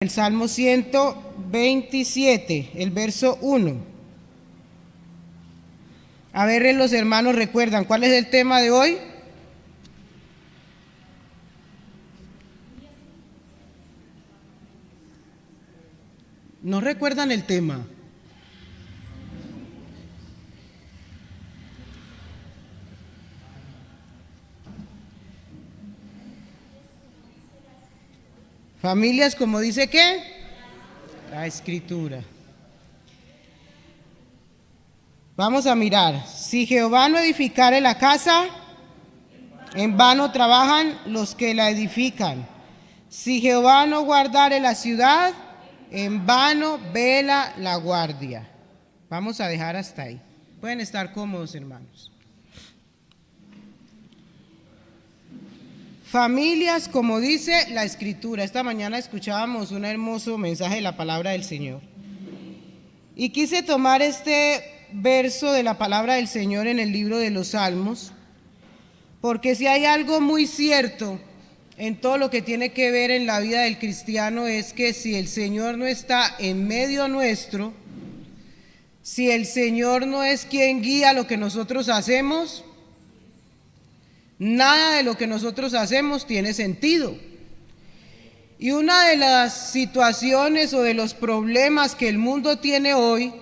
El Salmo 127, el verso 1. A ver, los hermanos recuerdan, ¿cuál es el tema de hoy? ¿No recuerdan el tema? Familias, como dice ¿qué? La Escritura. Vamos a mirar. Si Jehová no edificare la casa, en vano trabajan los que la edifican. Si Jehová no guardare la ciudad, en vano vela la guardia. Vamos a dejar hasta ahí. Pueden estar cómodos, hermanos. Familias, como dice la Escritura. Esta mañana escuchábamos un hermoso mensaje de la palabra del Señor. Y quise tomar este verso de la palabra del Señor en el libro de los Salmos, porque si hay algo muy cierto en todo lo que tiene que ver en la vida del cristiano, es que si el Señor no está en medio nuestro, si el Señor no es quien guía lo que nosotros hacemos, nada de lo que nosotros hacemos tiene sentido. Y una de las situaciones o de los problemas que el mundo tiene hoy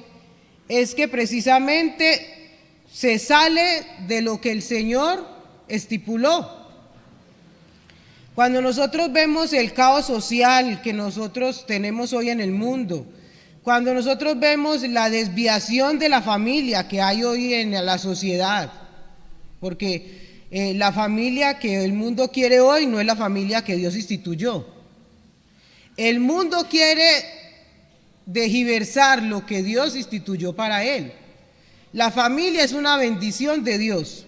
es que precisamente se sale de lo que el Señor estipuló. Cuando nosotros vemos el caos social que nosotros tenemos hoy en el mundo, cuando nosotros vemos la desviación de la familia que hay hoy en la sociedad, porque la familia que el mundo quiere hoy no es la familia que Dios instituyó. El mundo quiere tergiversar lo que Dios instituyó para él. La familia es una bendición de Dios.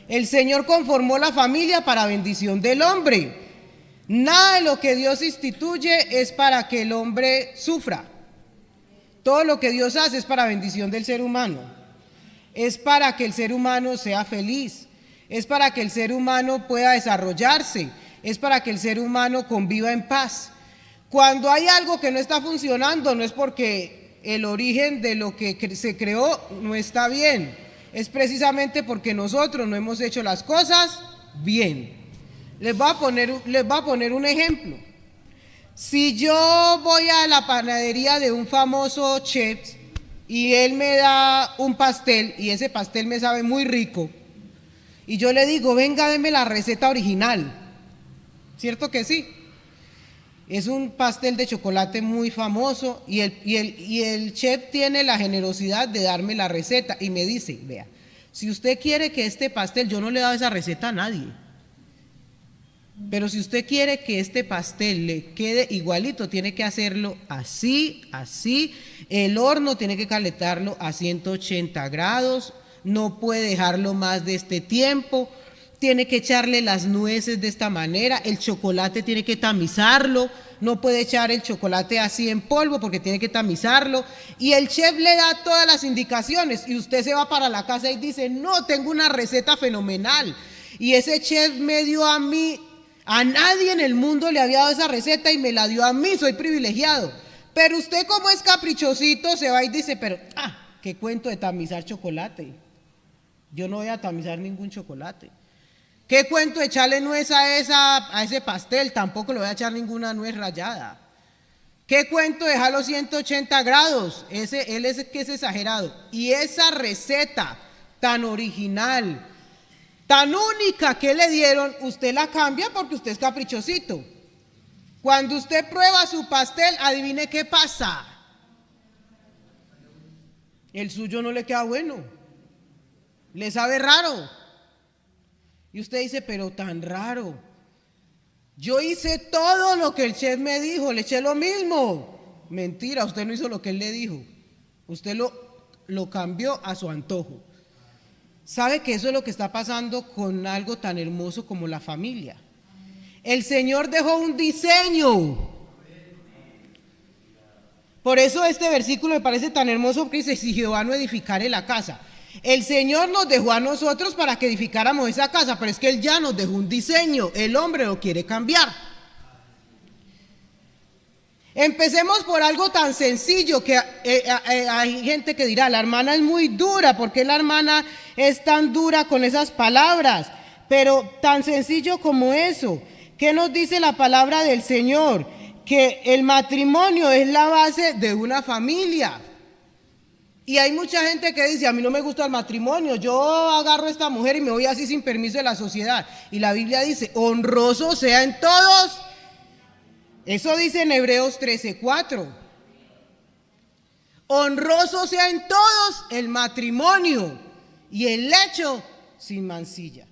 El Señor conformó la familia para bendición del hombre. Nada de lo que Dios instituye es para que el hombre sufra. Todo lo que Dios hace es para bendición del ser humano. Es para que el ser humano sea feliz, es para que el ser humano pueda desarrollarse, es para que el ser humano conviva en paz. Cuando hay algo que no está funcionando, no es porque el origen de lo que se creó no está bien, es precisamente porque nosotros no hemos hecho las cosas bien. Les voy a poner un ejemplo. Si yo voy a la panadería de un famoso chef y él me da un pastel y ese pastel me sabe muy rico y yo le digo, venga, deme la receta original, ¿cierto que sí? Es un pastel de chocolate muy famoso y el chef tiene la generosidad de darme la receta y me dice, vea, si usted quiere que este pastel, yo no le he dado esa receta a nadie, pero si usted quiere que este pastel le quede igualito, tiene que hacerlo así, así. El horno tiene que calentarlo a 180 grados, no puede dejarlo más de este tiempo, tiene que echarle las nueces de esta manera, el chocolate tiene que tamizarlo, no puede echar el chocolate así en polvo porque tiene que tamizarlo. Y el chef le da todas las indicaciones y usted se va para la casa y dice, no, tengo una receta fenomenal. Y ese chef me dio a mí. A nadie en el mundo le había dado esa receta y me la dio a mí, soy privilegiado. Pero usted, como es caprichosito, se va y dice, pero, qué cuento de tamizar chocolate. Yo no voy a tamizar ningún chocolate. ¿Qué cuento de echarle nuez a ese pastel? Tampoco le voy a echar ninguna nuez rallada. ¿Qué cuento de dejarlo 180 grados? Él es que es exagerado. Y esa receta tan original, tan única que le dieron, usted la cambia porque usted es caprichosito. Cuando usted prueba su pastel, adivine qué pasa. El suyo no le queda bueno. Le sabe raro. Y usted dice, pero tan raro. Yo hice todo lo que el chef me dijo, le eché lo mismo. Mentira, usted no hizo lo que él le dijo. Usted lo cambió a su antojo. ¿Sabe que eso es lo que está pasando con algo tan hermoso como la familia? El Señor dejó un diseño. Por eso este versículo me parece tan hermoso, porque dice, si Jehová no edificare la casa. El Señor nos dejó a nosotros para que edificáramos esa casa, pero es que Él ya nos dejó un diseño, el hombre lo quiere cambiar. Empecemos por algo tan sencillo que hay gente que dirá, la hermana es muy dura, ¿por qué la hermana es tan dura con esas palabras? Pero tan sencillo como eso, ¿qué nos dice la palabra del Señor? Que el matrimonio es la base de una familia. Y hay mucha gente que dice, a mí no me gusta el matrimonio, yo agarro a esta mujer y me voy así sin permiso de la sociedad. Y la Biblia dice, honroso sea en todos. Eso dice en Hebreos 13:4. Honroso sea en todos el matrimonio y el lecho sin mancilla.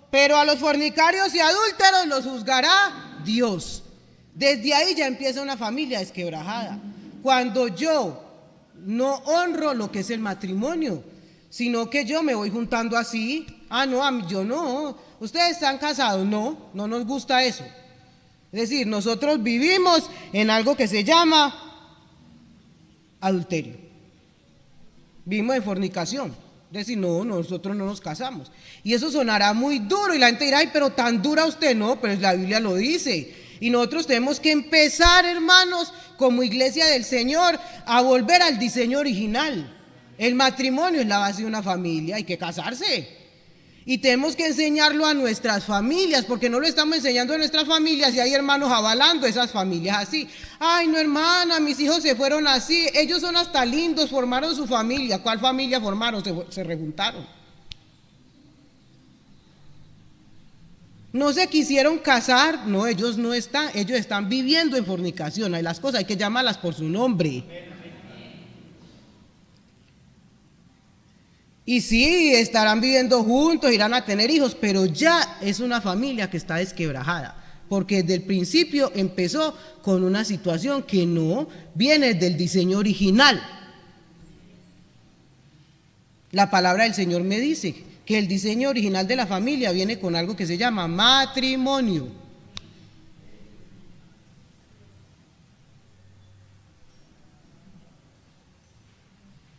Pero a los fornicarios y adúlteros los juzgará Dios. Desde ahí ya empieza una familia desquebrajada. Cuando yo no honro lo que es el matrimonio, sino que yo me voy juntando así. No, yo no. Ustedes están casados, no nos gusta eso. Es decir, nosotros vivimos en algo que se llama adulterio. Vivimos en fornicación. Es decir, nosotros no nos casamos. Y eso sonará muy duro y la gente dirá, ay, pero tan dura usted, no, pero la Biblia lo dice. Y nosotros tenemos que empezar, hermanos, como iglesia del Señor, a volver al diseño original. El matrimonio es la base de una familia, hay que casarse. Y tenemos que enseñarlo a nuestras familias, porque no lo estamos enseñando a nuestras familias y hay hermanos avalando esas familias así. Ay, no, hermana, mis hijos se fueron así, ellos son hasta lindos, formaron su familia. ¿Cuál familia formaron? Se rejuntaron. No se quisieron casar, no, ellos están viviendo en fornicación. Hay las cosas, hay que llamarlas por su nombre. Y sí, estarán viviendo juntos, irán a tener hijos, pero ya es una familia que está desquebrajada, porque desde el principio empezó con una situación que no viene del diseño original. La palabra del Señor me dice que el diseño original de la familia viene con algo que se llama matrimonio.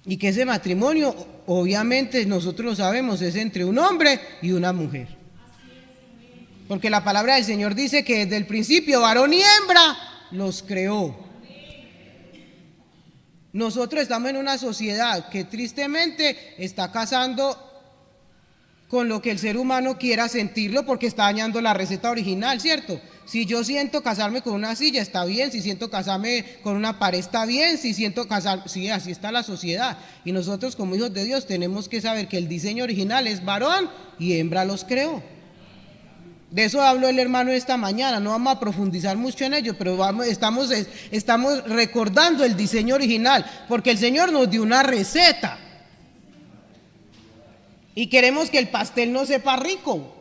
Y que ese matrimonio, obviamente nosotros lo sabemos, es entre un hombre y una mujer. Porque la palabra del Señor dice que desde el principio varón y hembra los creó. Nosotros estamos en una sociedad que tristemente está casando con lo que el ser humano quiera sentirlo, porque está dañando la receta original, ¿cierto? Si yo siento casarme con una silla, está bien. Si siento casarme con una pared, está bien. Si siento casar, sí, así está la sociedad. Y nosotros como hijos de Dios tenemos que saber que el diseño original es varón y hembra los creó. De eso habló el hermano esta mañana. No vamos a profundizar mucho en ello, pero estamos recordando el diseño original, porque el Señor nos dio una receta. Y queremos que el pastel no sepa rico.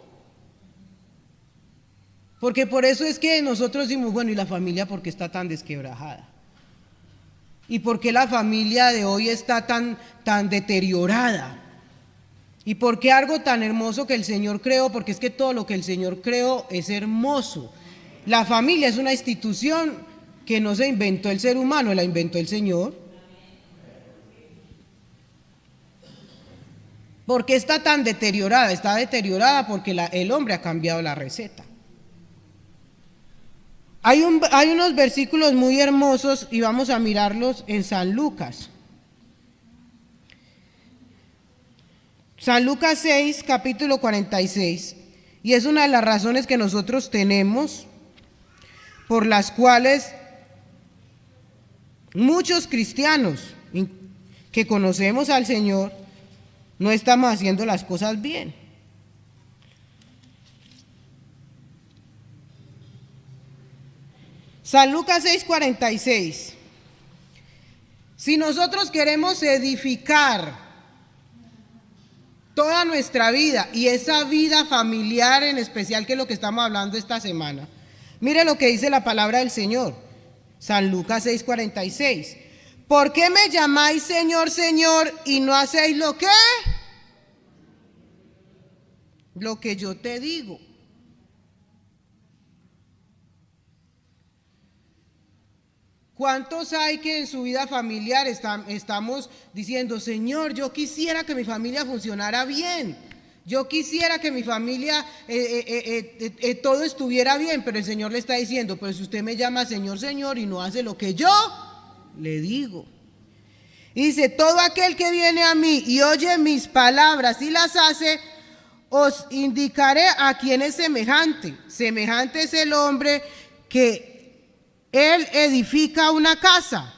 Porque por eso es que nosotros decimos, bueno, ¿y la familia por qué está tan desquebrajada? ¿Y por qué la familia de hoy está tan deteriorada? ¿Y por qué algo tan hermoso que el Señor creó? Porque es que todo lo que el Señor creó es hermoso. La familia es una institución que no se inventó el ser humano, la inventó el Señor. ¿Por qué está tan deteriorada? Está deteriorada porque el hombre ha cambiado la receta. Hay unos versículos muy hermosos y vamos a mirarlos en San Lucas. San Lucas 6, capítulo 46. Y es una de las razones que nosotros tenemos por las cuales muchos cristianos que conocemos al Señor no estamos haciendo las cosas bien. San Lucas 6:46. Si nosotros queremos edificar toda nuestra vida y esa vida familiar en especial, que es lo que estamos hablando esta semana, mire lo que dice la palabra del Señor. San Lucas 6:46. ¿Por qué me llamáis Señor, Señor y no hacéis lo que? Lo que yo te digo. ¿Cuántos hay que en su vida familiar estamos diciendo, Señor, yo quisiera que mi familia funcionara bien? Yo quisiera que mi familia, todo estuviera bien, pero el Señor le está diciendo, pero si usted me llama Señor, Señor, y no hace lo que yo le digo. Y dice, todo aquel que viene a mí y oye mis palabras y las hace, os indicaré a quién es semejante. Semejante es el hombre que él edifica una casa,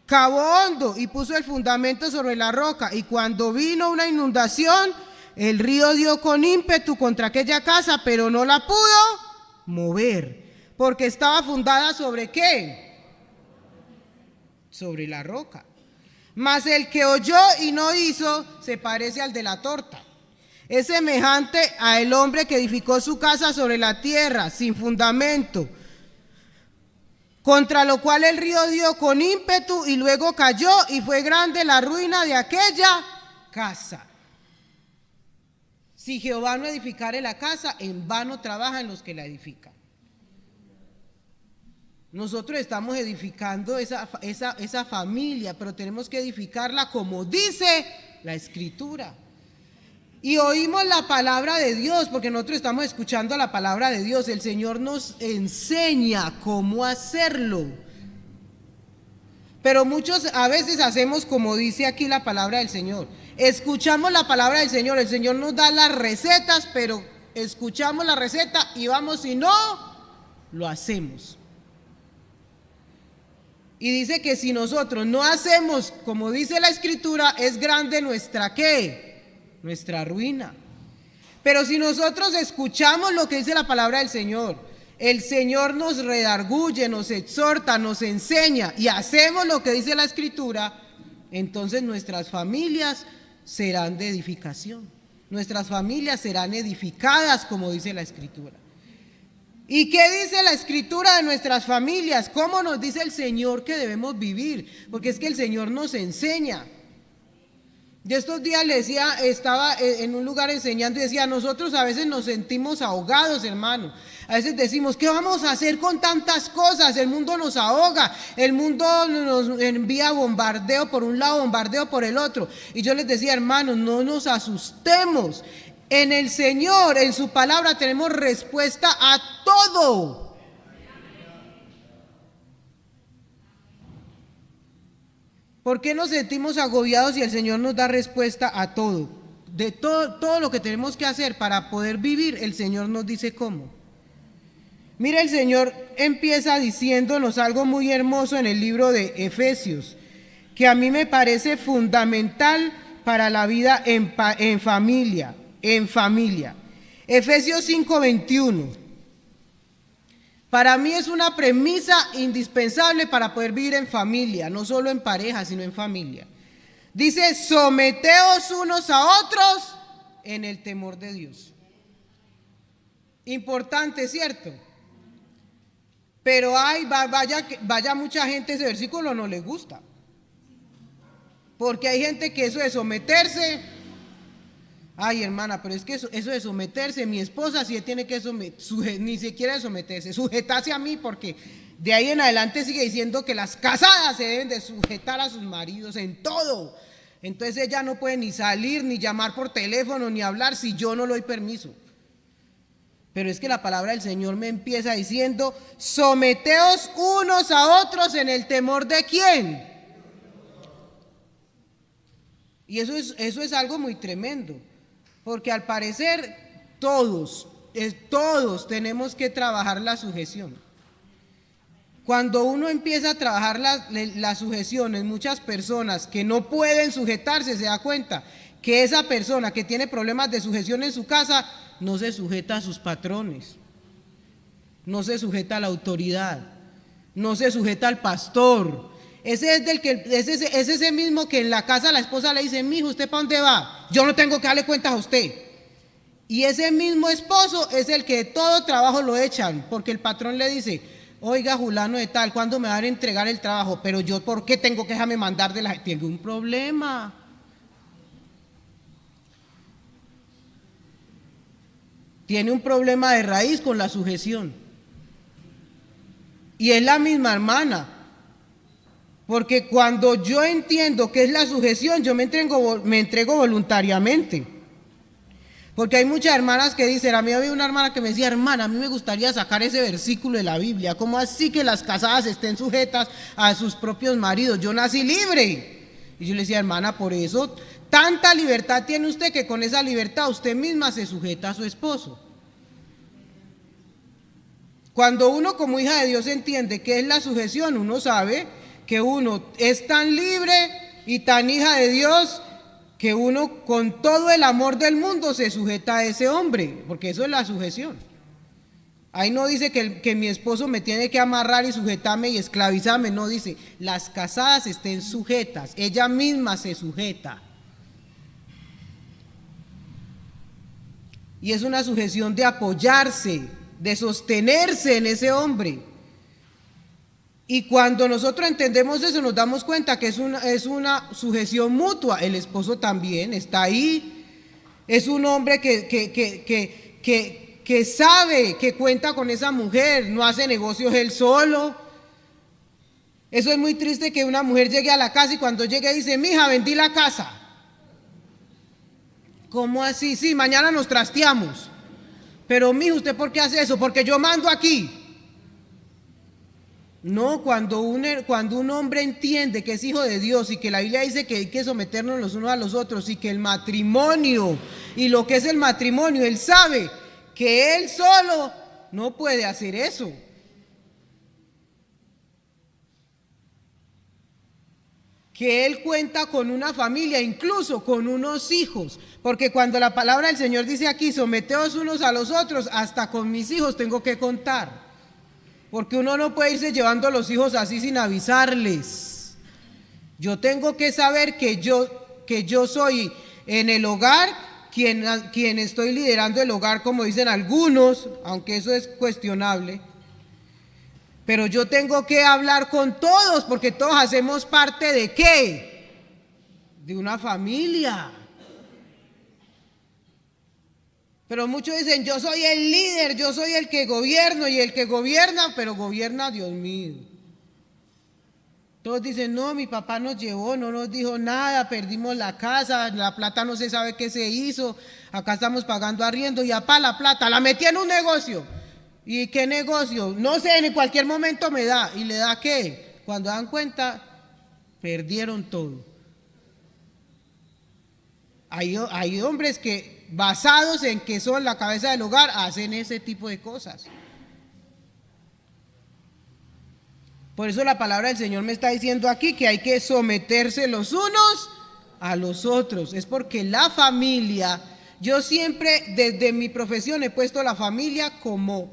cavó hondo y puso el fundamento sobre la roca, y cuando vino una inundación, el río dio con ímpetu contra aquella casa, pero no la pudo mover, porque estaba fundada ¿sobre qué? Sobre la roca. Mas el que oyó y no hizo se parece al de la torta. Es semejante a el hombre que edificó su casa sobre la tierra, sin fundamento, contra lo cual el río dio con ímpetu y luego cayó, y fue grande la ruina de aquella casa. Si Jehová no edificare la casa, en vano trabajan los que la edifican. Nosotros estamos edificando esa familia, pero tenemos que edificarla como dice la Escritura. Y oímos la palabra de Dios, porque nosotros estamos escuchando la palabra de Dios. El Señor nos enseña cómo hacerlo. Pero muchos a veces hacemos como dice aquí la palabra del Señor. Escuchamos la palabra del Señor, el Señor nos da las recetas, pero escuchamos la receta y vamos, si no, lo hacemos. Y dice que si nosotros no hacemos como dice la Escritura, es grande nuestra ¿qué? Nuestra ruina. Pero si nosotros escuchamos lo que dice la palabra del Señor, el Señor nos redarguye, nos exhorta, nos enseña y hacemos lo que dice la Escritura, entonces nuestras familias serán de edificación. Nuestras familias serán edificadas como dice la Escritura. ¿Y qué dice la Escritura de nuestras familias? ¿Cómo nos dice el Señor que debemos vivir? Porque es que el Señor nos enseña. Yo estos días le decía, estaba en un lugar enseñando y decía, nosotros a veces nos sentimos ahogados, hermano. A veces decimos, ¿qué vamos a hacer con tantas cosas? El mundo nos ahoga, el mundo nos envía bombardeo por un lado, bombardeo por el otro. Y yo les decía, hermanos, no nos asustemos. En el Señor, en su palabra, tenemos respuesta a todo. ¿Por qué nos sentimos agobiados si el Señor nos da respuesta a todo? De todo lo que tenemos que hacer para poder vivir, el Señor nos dice cómo. Mira, el Señor empieza diciéndonos algo muy hermoso en el libro de Efesios, que a mí me parece fundamental para la vida en familia. Efesios 5:21. Para mí es una premisa indispensable para poder vivir en familia, no solo en pareja, sino en familia. Dice, someteos unos a otros en el temor de Dios. Importante, ¿cierto? Pero vaya mucha gente, ese versículo no le gusta. Porque hay gente que eso de someterse, ay hermana, pero es que eso de someterse, mi esposa sí tiene que ni siquiera de someterse, sujetarse a mí, porque de ahí en adelante sigue diciendo que las casadas se deben de sujetar a sus maridos en todo. Entonces ella no puede ni salir, ni llamar por teléfono, ni hablar si yo no le doy permiso. Pero es que la palabra del Señor me empieza diciendo, someteos unos a otros en el temor de ¿quién? Y eso es algo muy tremendo, porque al parecer todos tenemos que trabajar la sujeción. Cuando uno empieza a trabajar la sujeción en muchas personas que no pueden sujetarse, se da cuenta que esa persona que tiene problemas de sujeción en su casa no se sujeta a sus patrones, no se sujeta a la autoridad, no se sujeta al pastor. Ese es ese mismo que en la casa la esposa le dice, mijo, ¿usted para dónde va? Yo no tengo que darle cuentas a usted. Y ese mismo esposo es el que todo trabajo lo echan, porque el patrón le dice, oiga, fulano de tal, ¿cuándo me van a entregar el trabajo? Pero yo, ¿por qué tengo que dejarme mandar de la... Tengo un problema. Tiene un problema de raíz con la sujeción. Y es la misma hermana. Porque cuando yo entiendo qué es la sujeción, yo me entrego voluntariamente. Porque hay muchas hermanas que dicen, a mí había una hermana que me decía, hermana, a mí me gustaría sacar ese versículo de la Biblia, ¿cómo así que las casadas estén sujetas a sus propios maridos? Yo nací libre. Y yo le decía, hermana, por eso tanta libertad tiene usted que con esa libertad usted misma se sujeta a su esposo. Cuando uno como hija de Dios entiende qué es la sujeción, uno sabe que uno es tan libre y tan hija de Dios que uno con todo el amor del mundo se sujeta a ese hombre, porque eso es la sujeción. Ahí no dice que mi esposo me tiene que amarrar y sujetarme y esclavizarme, no dice, las casadas estén sujetas, ella misma se sujeta. Y es una sujeción de apoyarse, de sostenerse en ese hombre. Y cuando nosotros entendemos eso, nos damos cuenta que es una sujeción mutua. El esposo también está ahí. Es un hombre que sabe que cuenta con esa mujer, no hace negocios él solo. Eso es muy triste, que una mujer llegue a la casa y cuando llegue dice, mija, vendí la casa. ¿Cómo así? Sí, mañana nos trasteamos. Pero mijo, ¿usted por qué hace eso? Porque yo mando aquí. No, cuando un hombre entiende que es hijo de Dios y que la Biblia dice que hay que someternos los unos a los otros y que el matrimonio y lo que es el matrimonio, él sabe que él solo no puede hacer eso. Que él cuenta con una familia, incluso con unos hijos, porque cuando la palabra del Señor dice aquí, someteos unos a los otros, hasta con mis hijos tengo que contar. Porque uno no puede irse llevando a los hijos así sin avisarles. Yo tengo que saber que yo soy en el hogar quien estoy liderando el hogar, como dicen algunos, aunque eso es cuestionable. Pero yo tengo que hablar con todos, porque todos hacemos parte ¿de qué? De una familia. Pero muchos dicen, yo soy el líder, yo soy el que gobierno, y el que gobierna, pero gobierna Dios mío. Todos dicen, no, mi papá nos llevó, no nos dijo nada, perdimos la casa, la plata no se sabe qué se hizo, acá estamos pagando arriendo, y apá la plata, la metí en un negocio. ¿Y qué negocio? No sé, en cualquier momento me da. ¿Y le da qué? Cuando dan cuenta, perdieron todo. Hay hombres que, basados en que son la cabeza del hogar, hacen ese tipo de cosas. Por eso la palabra del Señor me está diciendo aquí que hay que someterse los unos a los otros. Es porque la familia, yo siempre desde mi profesión he puesto la familia como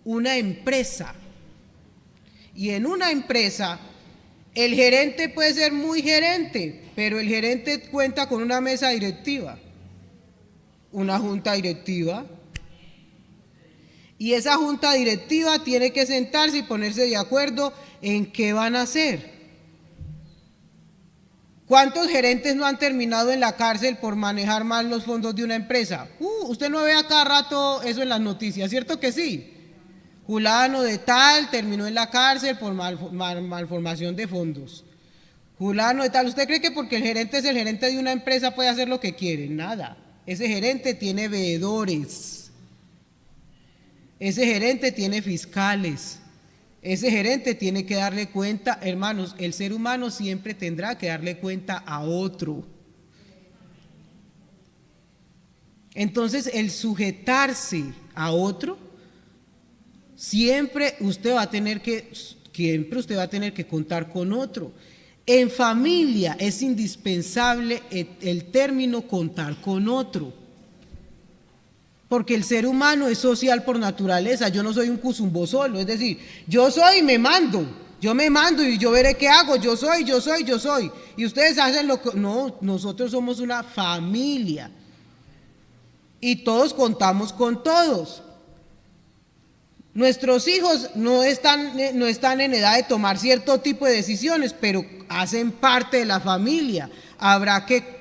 una empresa. Y en una empresa, el gerente puede ser muy gerente, pero el gerente cuenta con una mesa directiva, una junta directiva, y esa junta directiva tiene que sentarse y ponerse de acuerdo en qué van a hacer. ¿Cuántos gerentes no han terminado en la cárcel por manejar mal los fondos de una empresa? Usted no ve a cada rato eso en las noticias, ¿cierto que sí? Fulano de tal terminó en la cárcel por malformación de fondos. Fulano de tal, ¿usted cree que porque el gerente es el gerente de una empresa puede hacer lo que quiere? Nada. Ese gerente tiene veedores. Ese gerente tiene fiscales. Ese gerente tiene que darle cuenta, hermanos, el ser humano siempre tendrá que darle cuenta a otro. Entonces, el sujetarse a otro, siempre usted va a tener que contar con otro. En familia es indispensable el término contar con otro, porque el ser humano es social por naturaleza. Yo no soy un cuzumbo solo, es decir, yo soy y me mando, yo me mando y yo veré qué hago, yo soy, y ustedes hacen lo que... No, nosotros somos una familia y todos contamos con todos. Nuestros hijos no están en edad de tomar cierto tipo de decisiones, pero hacen parte de la familia. Habrá que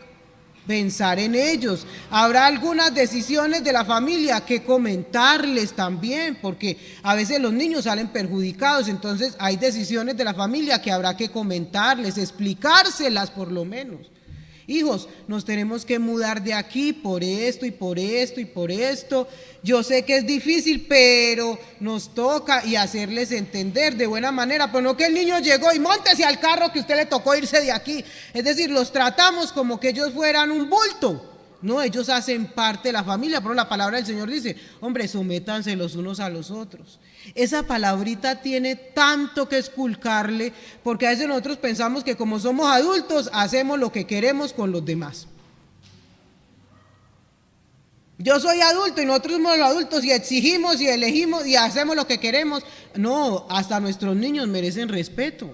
pensar en ellos. Habrá algunas decisiones de la familia que comentarles también, porque a veces los niños salen perjudicados. Entonces hay decisiones de la familia que habrá que comentarles, explicárselas por lo menos. hijos, nos tenemos que mudar de aquí por esto y por esto y por esto. Yo sé que es difícil, pero nos toca y hacerles entender de buena manera, pero no que el niño llegó y móntese al carro que usted le tocó irse de aquí. Es decir, los tratamos como que ellos fueran un bulto. No, ellos hacen parte de la familia, pero la palabra del Señor dice, hombre, sométanse los unos a los otros. Esa palabrita tiene tanto que esculcarle, porque a veces nosotros pensamos que como somos adultos, hacemos lo que queremos con los demás. Yo soy adulto y nosotros somos los adultos y exigimos y elegimos y hacemos lo que queremos. No, hasta nuestros niños merecen respeto.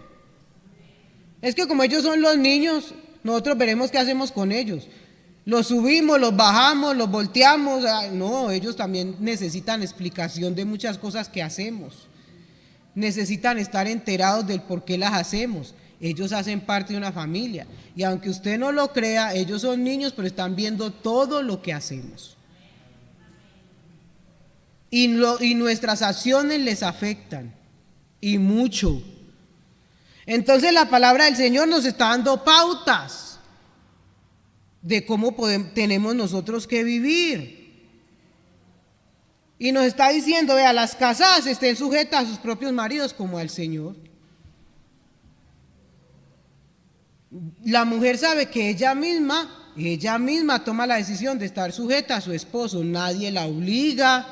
Es que como ellos son los niños, nosotros veremos qué hacemos con ellos. Los subimos, los bajamos, los volteamos. No, ellos también necesitan explicación de muchas cosas que hacemos. Necesitan estar enterados del por qué las hacemos. Ellos hacen parte de una familia. Y aunque usted no lo crea, ellos son niños, pero están viendo todo lo que hacemos. Y nuestras acciones les afectan. Y mucho. Entonces la palabra del Señor nos está dando pautas de cómo tenemos nosotros que vivir. Y nos está diciendo, vea, las casadas estén sujetas a sus propios maridos como al Señor. La mujer sabe que ella misma toma la decisión de estar sujeta a su esposo. Nadie la obliga,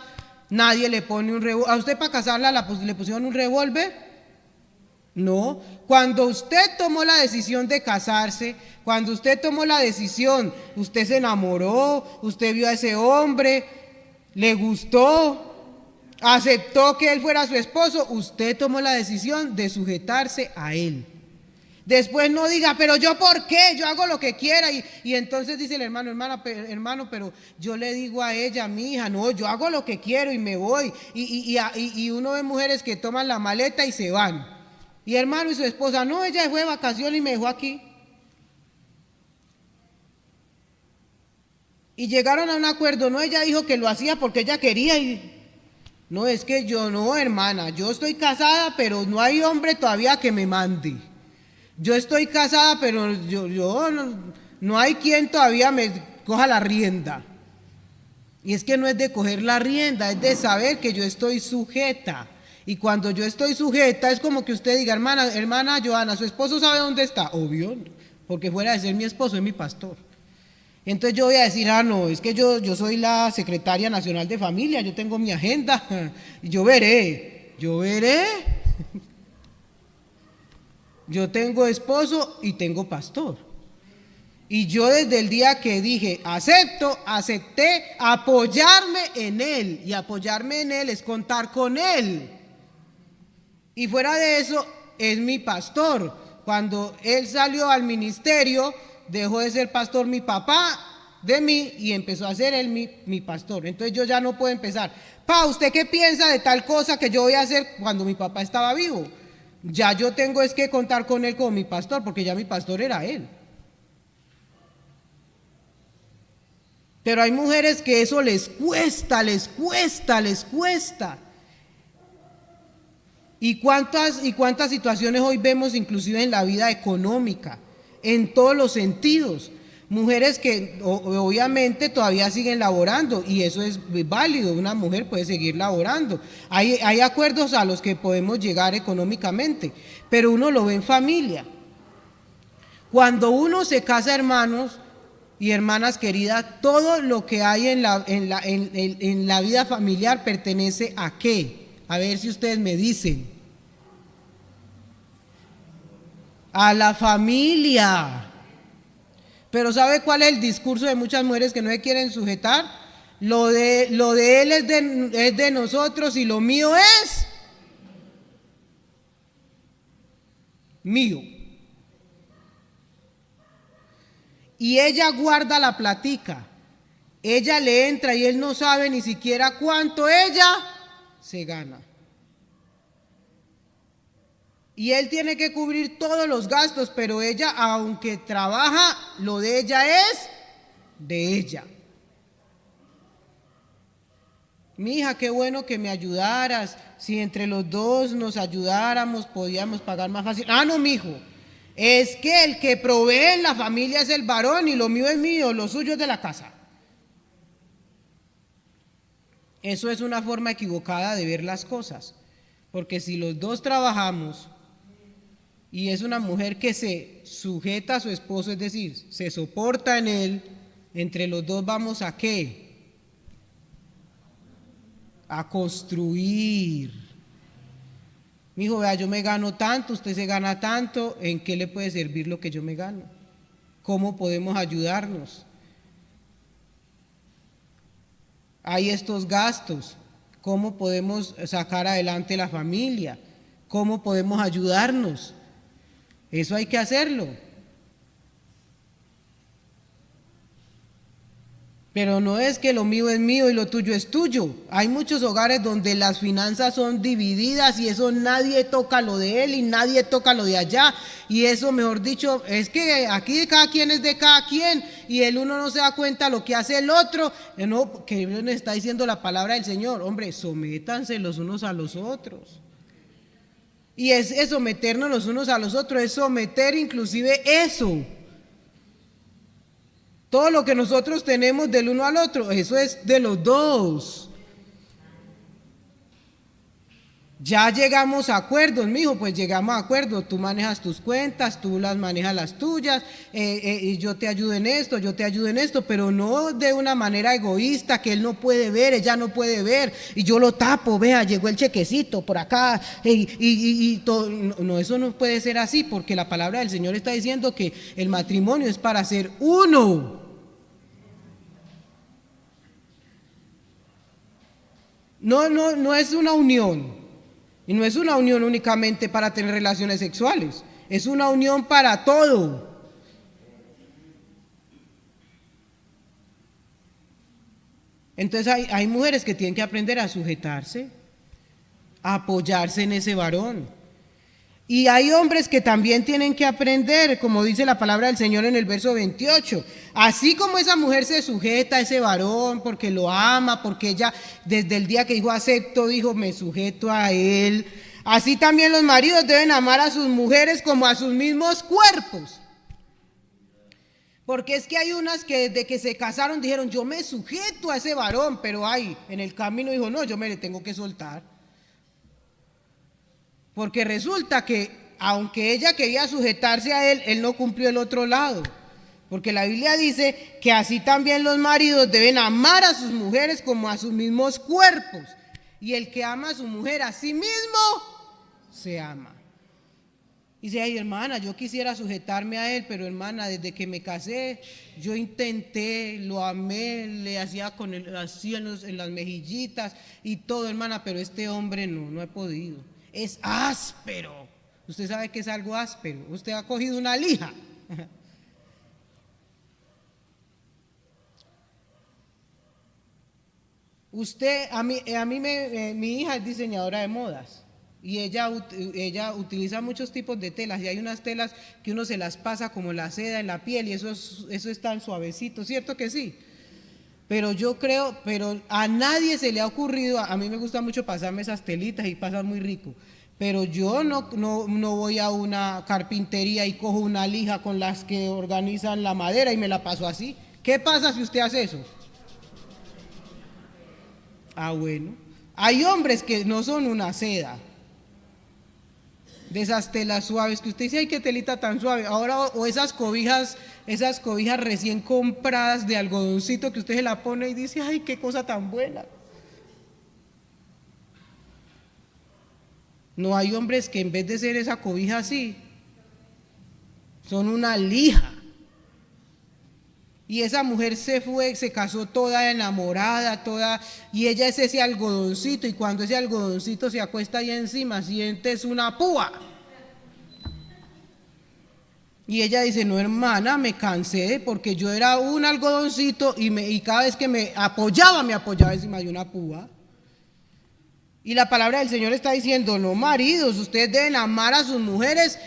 nadie le pone un revólver. ¿A usted para casarla le pusieron un revólver? No, cuando usted tomó la decisión de casarse, cuando usted tomó la decisión, usted se enamoró, usted vio a ese hombre, le gustó, aceptó que él fuera su esposo, usted tomó la decisión de sujetarse a él. Después no diga, pero yo ¿por qué? Yo hago lo que quiera. Y entonces dice el hermano, pero yo le digo a ella, mi hija, no, yo hago lo que quiero y me voy. Y uno ve mujeres que toman la maleta y se van. Y hermano y su esposa, no, ella fue de vacaciones y me dejó aquí. Y llegaron a un acuerdo, no, ella dijo que lo hacía porque ella quería. No, es que yo no, hermana, yo estoy casada, pero no hay hombre todavía que me mande. Yo estoy casada, pero yo no hay quien todavía me coja la rienda. Y es que no es de coger la rienda, es de saber que yo estoy sujeta. Y cuando yo estoy sujeta es como que usted diga, hermana Joana, ¿su esposo sabe dónde está? Obvio, porque fuera de ser mi esposo es mi pastor. Entonces yo voy a decir, no, es que yo soy la secretaria nacional de familia, yo tengo mi agenda, y yo veré. Yo tengo esposo y tengo pastor. Y yo desde el día que dije, acepté apoyarme en él. Y apoyarme en él es contar con él. Y fuera de eso, es mi pastor. Cuando él salió al ministerio, dejó de ser pastor mi papá de mí y empezó a ser él mi pastor. Entonces yo ya no puedo empezar. ¿Usted qué piensa de tal cosa que yo voy a hacer cuando mi papá estaba vivo? Ya yo tengo es que contar con él como mi pastor, porque ya mi pastor era él. Pero hay mujeres que eso les cuesta. ¿Y cuántas situaciones hoy vemos inclusive en la vida económica, en todos los sentidos? Mujeres que obviamente todavía siguen laborando y eso es válido, una mujer puede seguir laborando. Hay acuerdos a los que podemos llegar económicamente, pero uno lo ve en familia. Cuando uno se casa, hermanos y hermanas queridas, todo lo que hay en la vida familiar pertenece ¿a qué? A ver si ustedes me dicen. A la familia. Pero ¿sabe cuál es el discurso de muchas mujeres que no se quieren sujetar? Lo de él es de nosotros y lo mío es mío. Y ella guarda la platica. Ella le entra y él no sabe ni siquiera cuánto ella se gana. Y él tiene que cubrir todos los gastos, pero ella, aunque trabaja, lo de ella es de ella. Mi hija, qué bueno que me ayudaras. Si entre los dos nos ayudáramos, podíamos pagar más fácil. No, mijo. Es que el que provee en la familia es el varón y lo mío es mío, lo suyo es de la casa. Eso es una forma equivocada de ver las cosas, porque si los dos trabajamos y es una mujer que se sujeta a su esposo, es decir, se soporta en él, entre los dos vamos a ¿qué? A construir. Mijo, vea, yo me gano tanto, usted se gana tanto, ¿en qué le puede servir lo que yo me gano? ¿Cómo podemos ayudarnos? Hay estos gastos, ¿cómo podemos sacar adelante la familia? ¿Cómo podemos ayudarnos? Eso hay que hacerlo. Pero no es que lo mío es mío y lo tuyo es tuyo. Hay muchos hogares donde las finanzas son divididas y eso nadie toca lo de él y nadie toca lo de allá. Y eso, mejor dicho, es que aquí cada quien es de cada quien y el uno no se da cuenta lo que hace el otro. No, que nos está diciendo la palabra del Señor. Hombre, sométanse los unos a los otros. Y es someternos los unos a los otros, es someter inclusive eso. Todo lo que nosotros tenemos del uno al otro, eso es de los dos. Ya llegamos a acuerdos, mijo, pues llegamos a acuerdos. Tú manejas tus cuentas, tú las manejas las tuyas, y yo te ayudo en esto, yo te ayudo en esto, pero no de una manera egoísta que él no puede ver, ella no puede ver, y yo lo tapo, vea, llegó el chequecito por acá, y todo. No, eso no puede ser así, porque la palabra del Señor está diciendo que el matrimonio es para ser uno. No es una unión, y no es una unión únicamente para tener relaciones sexuales, es una unión para todo. Entonces hay mujeres que tienen que aprender a sujetarse, a apoyarse en ese varón. Y hay hombres que también tienen que aprender, como dice la palabra del Señor en el verso 28. Así como esa mujer se sujeta a ese varón porque lo ama, porque ella desde el día que dijo acepto, dijo me sujeto a él. Así también los maridos deben amar a sus mujeres como a sus mismos cuerpos. Porque es que hay unas que desde que se casaron dijeron yo me sujeto a ese varón, pero en el camino dijo no, yo me le tengo que soltar. Porque resulta que aunque ella quería sujetarse a él, él no cumplió el otro lado. Porque la Biblia dice que así también los maridos deben amar a sus mujeres como a sus mismos cuerpos. Y el que ama a su mujer a sí mismo, se ama. Y dice, ay hermana, yo quisiera sujetarme a él, pero hermana, desde que me casé, yo intenté, lo amé, le hacía con él, así en las mejillitas y todo, hermana, pero este hombre no he podido. Es áspero. Usted sabe que es algo áspero. Usted ha cogido una lija. Mi hija es diseñadora de modas y ella utiliza muchos tipos de telas y hay unas telas que uno se las pasa como la seda en la piel y eso es tan suavecito, ¿cierto que sí? Pero yo creo, pero a nadie se le ha ocurrido, a mí me gusta mucho pasarme esas telitas y pasan muy rico, pero yo no voy a una carpintería y cojo una lija con las que organizan la madera y me la paso así. ¿Qué pasa si usted hace eso? Bueno, hay hombres que no son una seda, de esas telas suaves que usted dice, ay, qué telita tan suave. Ahora, o esas cobijas recién compradas de algodoncito que usted se la pone y dice, ay, qué cosa tan buena. No, hay hombres que en vez de ser esa cobija así, son una lija. Y esa mujer se casó toda enamorada, y ella es ese algodoncito, y cuando ese algodoncito se acuesta ahí encima, sientes una púa. Y ella dice, no hermana, me cansé porque yo era un algodoncito y cada vez que me apoyaba encima de una púa. Y la palabra del Señor está diciendo, no maridos, ustedes deben amar a sus mujeres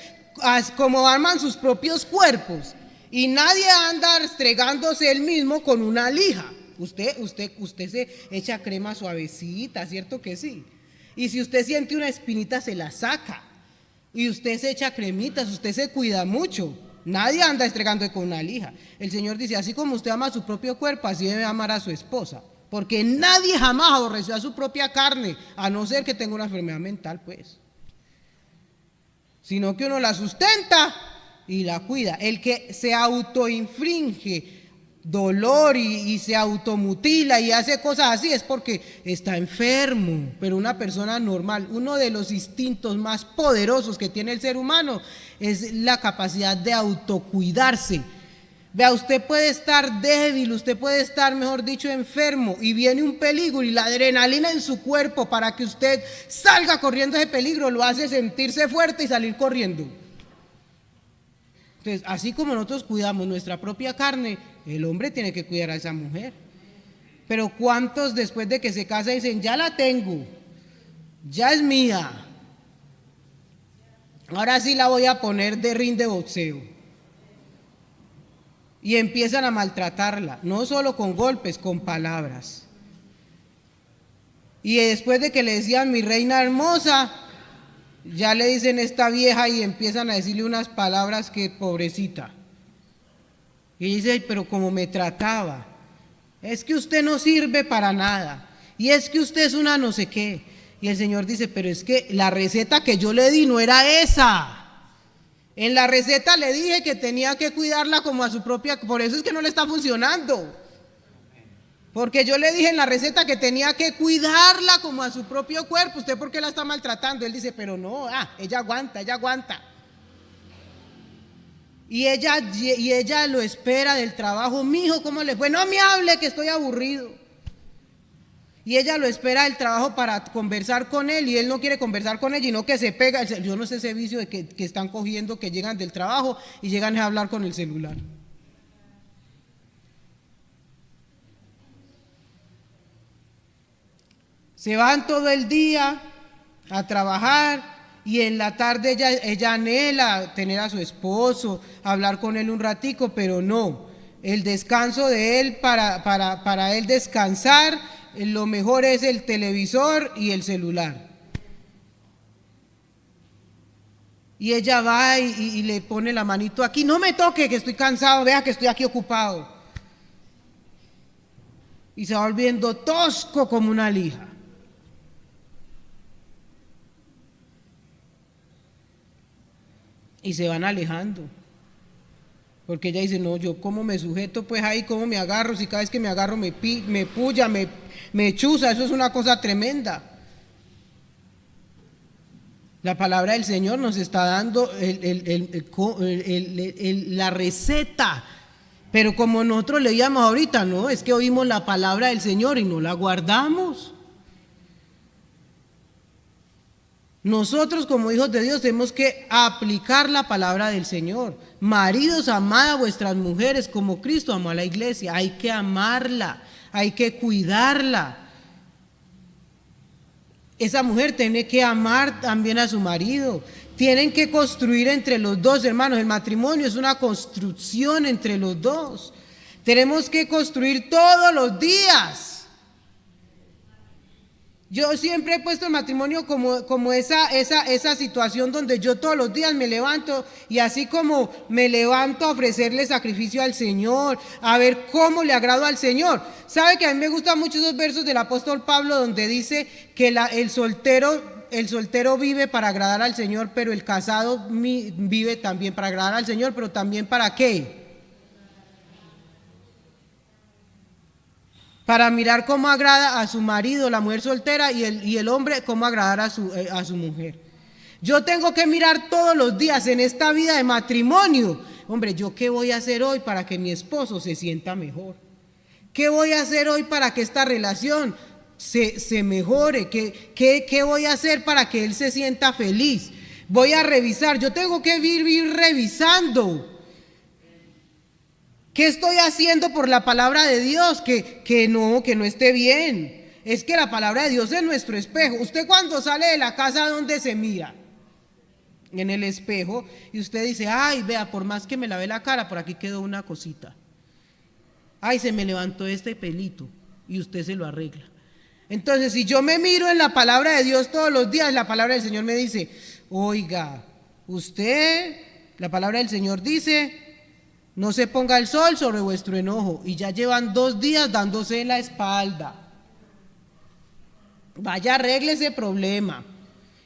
como aman sus propios cuerpos. Y nadie anda restregándose él mismo con una lija. Usted se echa crema suavecita, ¿cierto que sí? Y si usted siente una espinita, se la saca. Y usted se echa cremitas, usted se cuida mucho. Nadie anda estregando con una lija. El Señor dice, así como usted ama a su propio cuerpo, así debe amar a su esposa. Porque nadie jamás aborreció a su propia carne, a no ser que tenga una enfermedad mental, pues. Sino que uno la sustenta y la cuida. El que se autoinfringe dolor y se automutila y hace cosas así es porque está enfermo. Pero una persona normal, uno de los instintos más poderosos que tiene el ser humano es la capacidad de autocuidarse. Vea, usted puede estar débil, usted puede estar, mejor dicho, enfermo, y viene un peligro y la adrenalina en su cuerpo para que usted salga corriendo ese peligro lo hace sentirse fuerte y salir corriendo. Entonces, así como nosotros cuidamos nuestra propia carne, el hombre tiene que cuidar a esa mujer. Pero ¿cuántos después de que se casa dicen, ya la tengo, ya es mía, ahora sí la voy a poner de ring de boxeo? Y empiezan a maltratarla, no solo con golpes, con palabras. Y después de que le decían mi reina hermosa, ya le dicen esta vieja y empiezan a decirle unas palabras que pobrecita. Y dice, pero como me trataba, es que usted no sirve para nada, y es que usted es una no sé qué. Y el Señor dice, pero es que la receta que yo le di no era esa. En la receta le dije que tenía que cuidarla como a su propia, por eso es que no le está funcionando. Porque yo le dije en la receta que tenía que cuidarla como a su propio cuerpo. ¿Usted por qué la está maltratando? Él dice, pero no, ella aguanta, ella aguanta. Y ella lo espera del trabajo. Mijo, ¿cómo le fue? No me hable que estoy aburrido. Y ella lo espera del trabajo para conversar con él, y él no quiere conversar con ella, y no que se pega. Yo no sé ese vicio de que están cogiendo, que llegan del trabajo y llegan a hablar con el celular. Se van todo el día a trabajar y en la tarde ella anhela tener a su esposo, hablar con él un ratico, pero no. El descanso de él, para él descansar, lo mejor es el televisor y el celular. Y ella va y le pone la manito aquí, no me toque que estoy cansado, vea que estoy aquí ocupado. Y se va volviendo tosco como una lija. Y se van alejando. Porque ella dice, no, yo cómo me sujeto pues ahí, cómo me agarro, si cada vez que me agarro me puya, me chuza, eso es una cosa tremenda. La palabra del Señor nos está dando la receta, pero como nosotros leíamos ahorita, no, es que oímos la palabra del Señor y no la guardamos. Nosotros como hijos de Dios tenemos que aplicar la palabra del Señor. Maridos, amad a vuestras mujeres como Cristo amó a la iglesia. Hay que amarla, hay que cuidarla. Esa mujer tiene que amar también a su marido. Tienen que construir entre los dos, hermanos. El matrimonio es una construcción entre los dos. Tenemos que construir todos los días. Yo siempre he puesto el matrimonio como esa situación donde yo todos los días me levanto, y así como me levanto a ofrecerle sacrificio al Señor, a ver cómo le agrado al Señor. ¿Sabe que a mí me gustan mucho esos versos del apóstol Pablo donde dice que el soltero vive para agradar al Señor, pero el casado vive también para agradar al Señor, pero también ¿para qué? Para mirar cómo agrada a su marido, la mujer soltera, y el hombre cómo agradar a su mujer. Yo tengo que mirar todos los días en esta vida de matrimonio, hombre, ¿yo qué voy a hacer hoy para que mi esposo se sienta mejor? ¿Qué voy a hacer hoy para que esta relación se mejore? ¿Qué voy a hacer para que él se sienta feliz? Voy a revisar, yo tengo que ir revisando. ¿Qué estoy haciendo por la palabra de Dios? Que no esté bien. Es que la palabra de Dios es nuestro espejo. Usted cuando sale de la casa, ¿dónde se mira? En el espejo. Y usted dice, ay, vea, por más que me lavé la cara, por aquí quedó una cosita. Ay, se me levantó este pelito. Y usted se lo arregla. Entonces, si yo me miro en la palabra de Dios todos los días, la palabra del Señor me dice, oiga, Usted, la palabra del Señor dice, no se ponga el sol sobre vuestro enojo, y ya llevan 2 días dándose en la espalda. Vaya, arregle ese problema.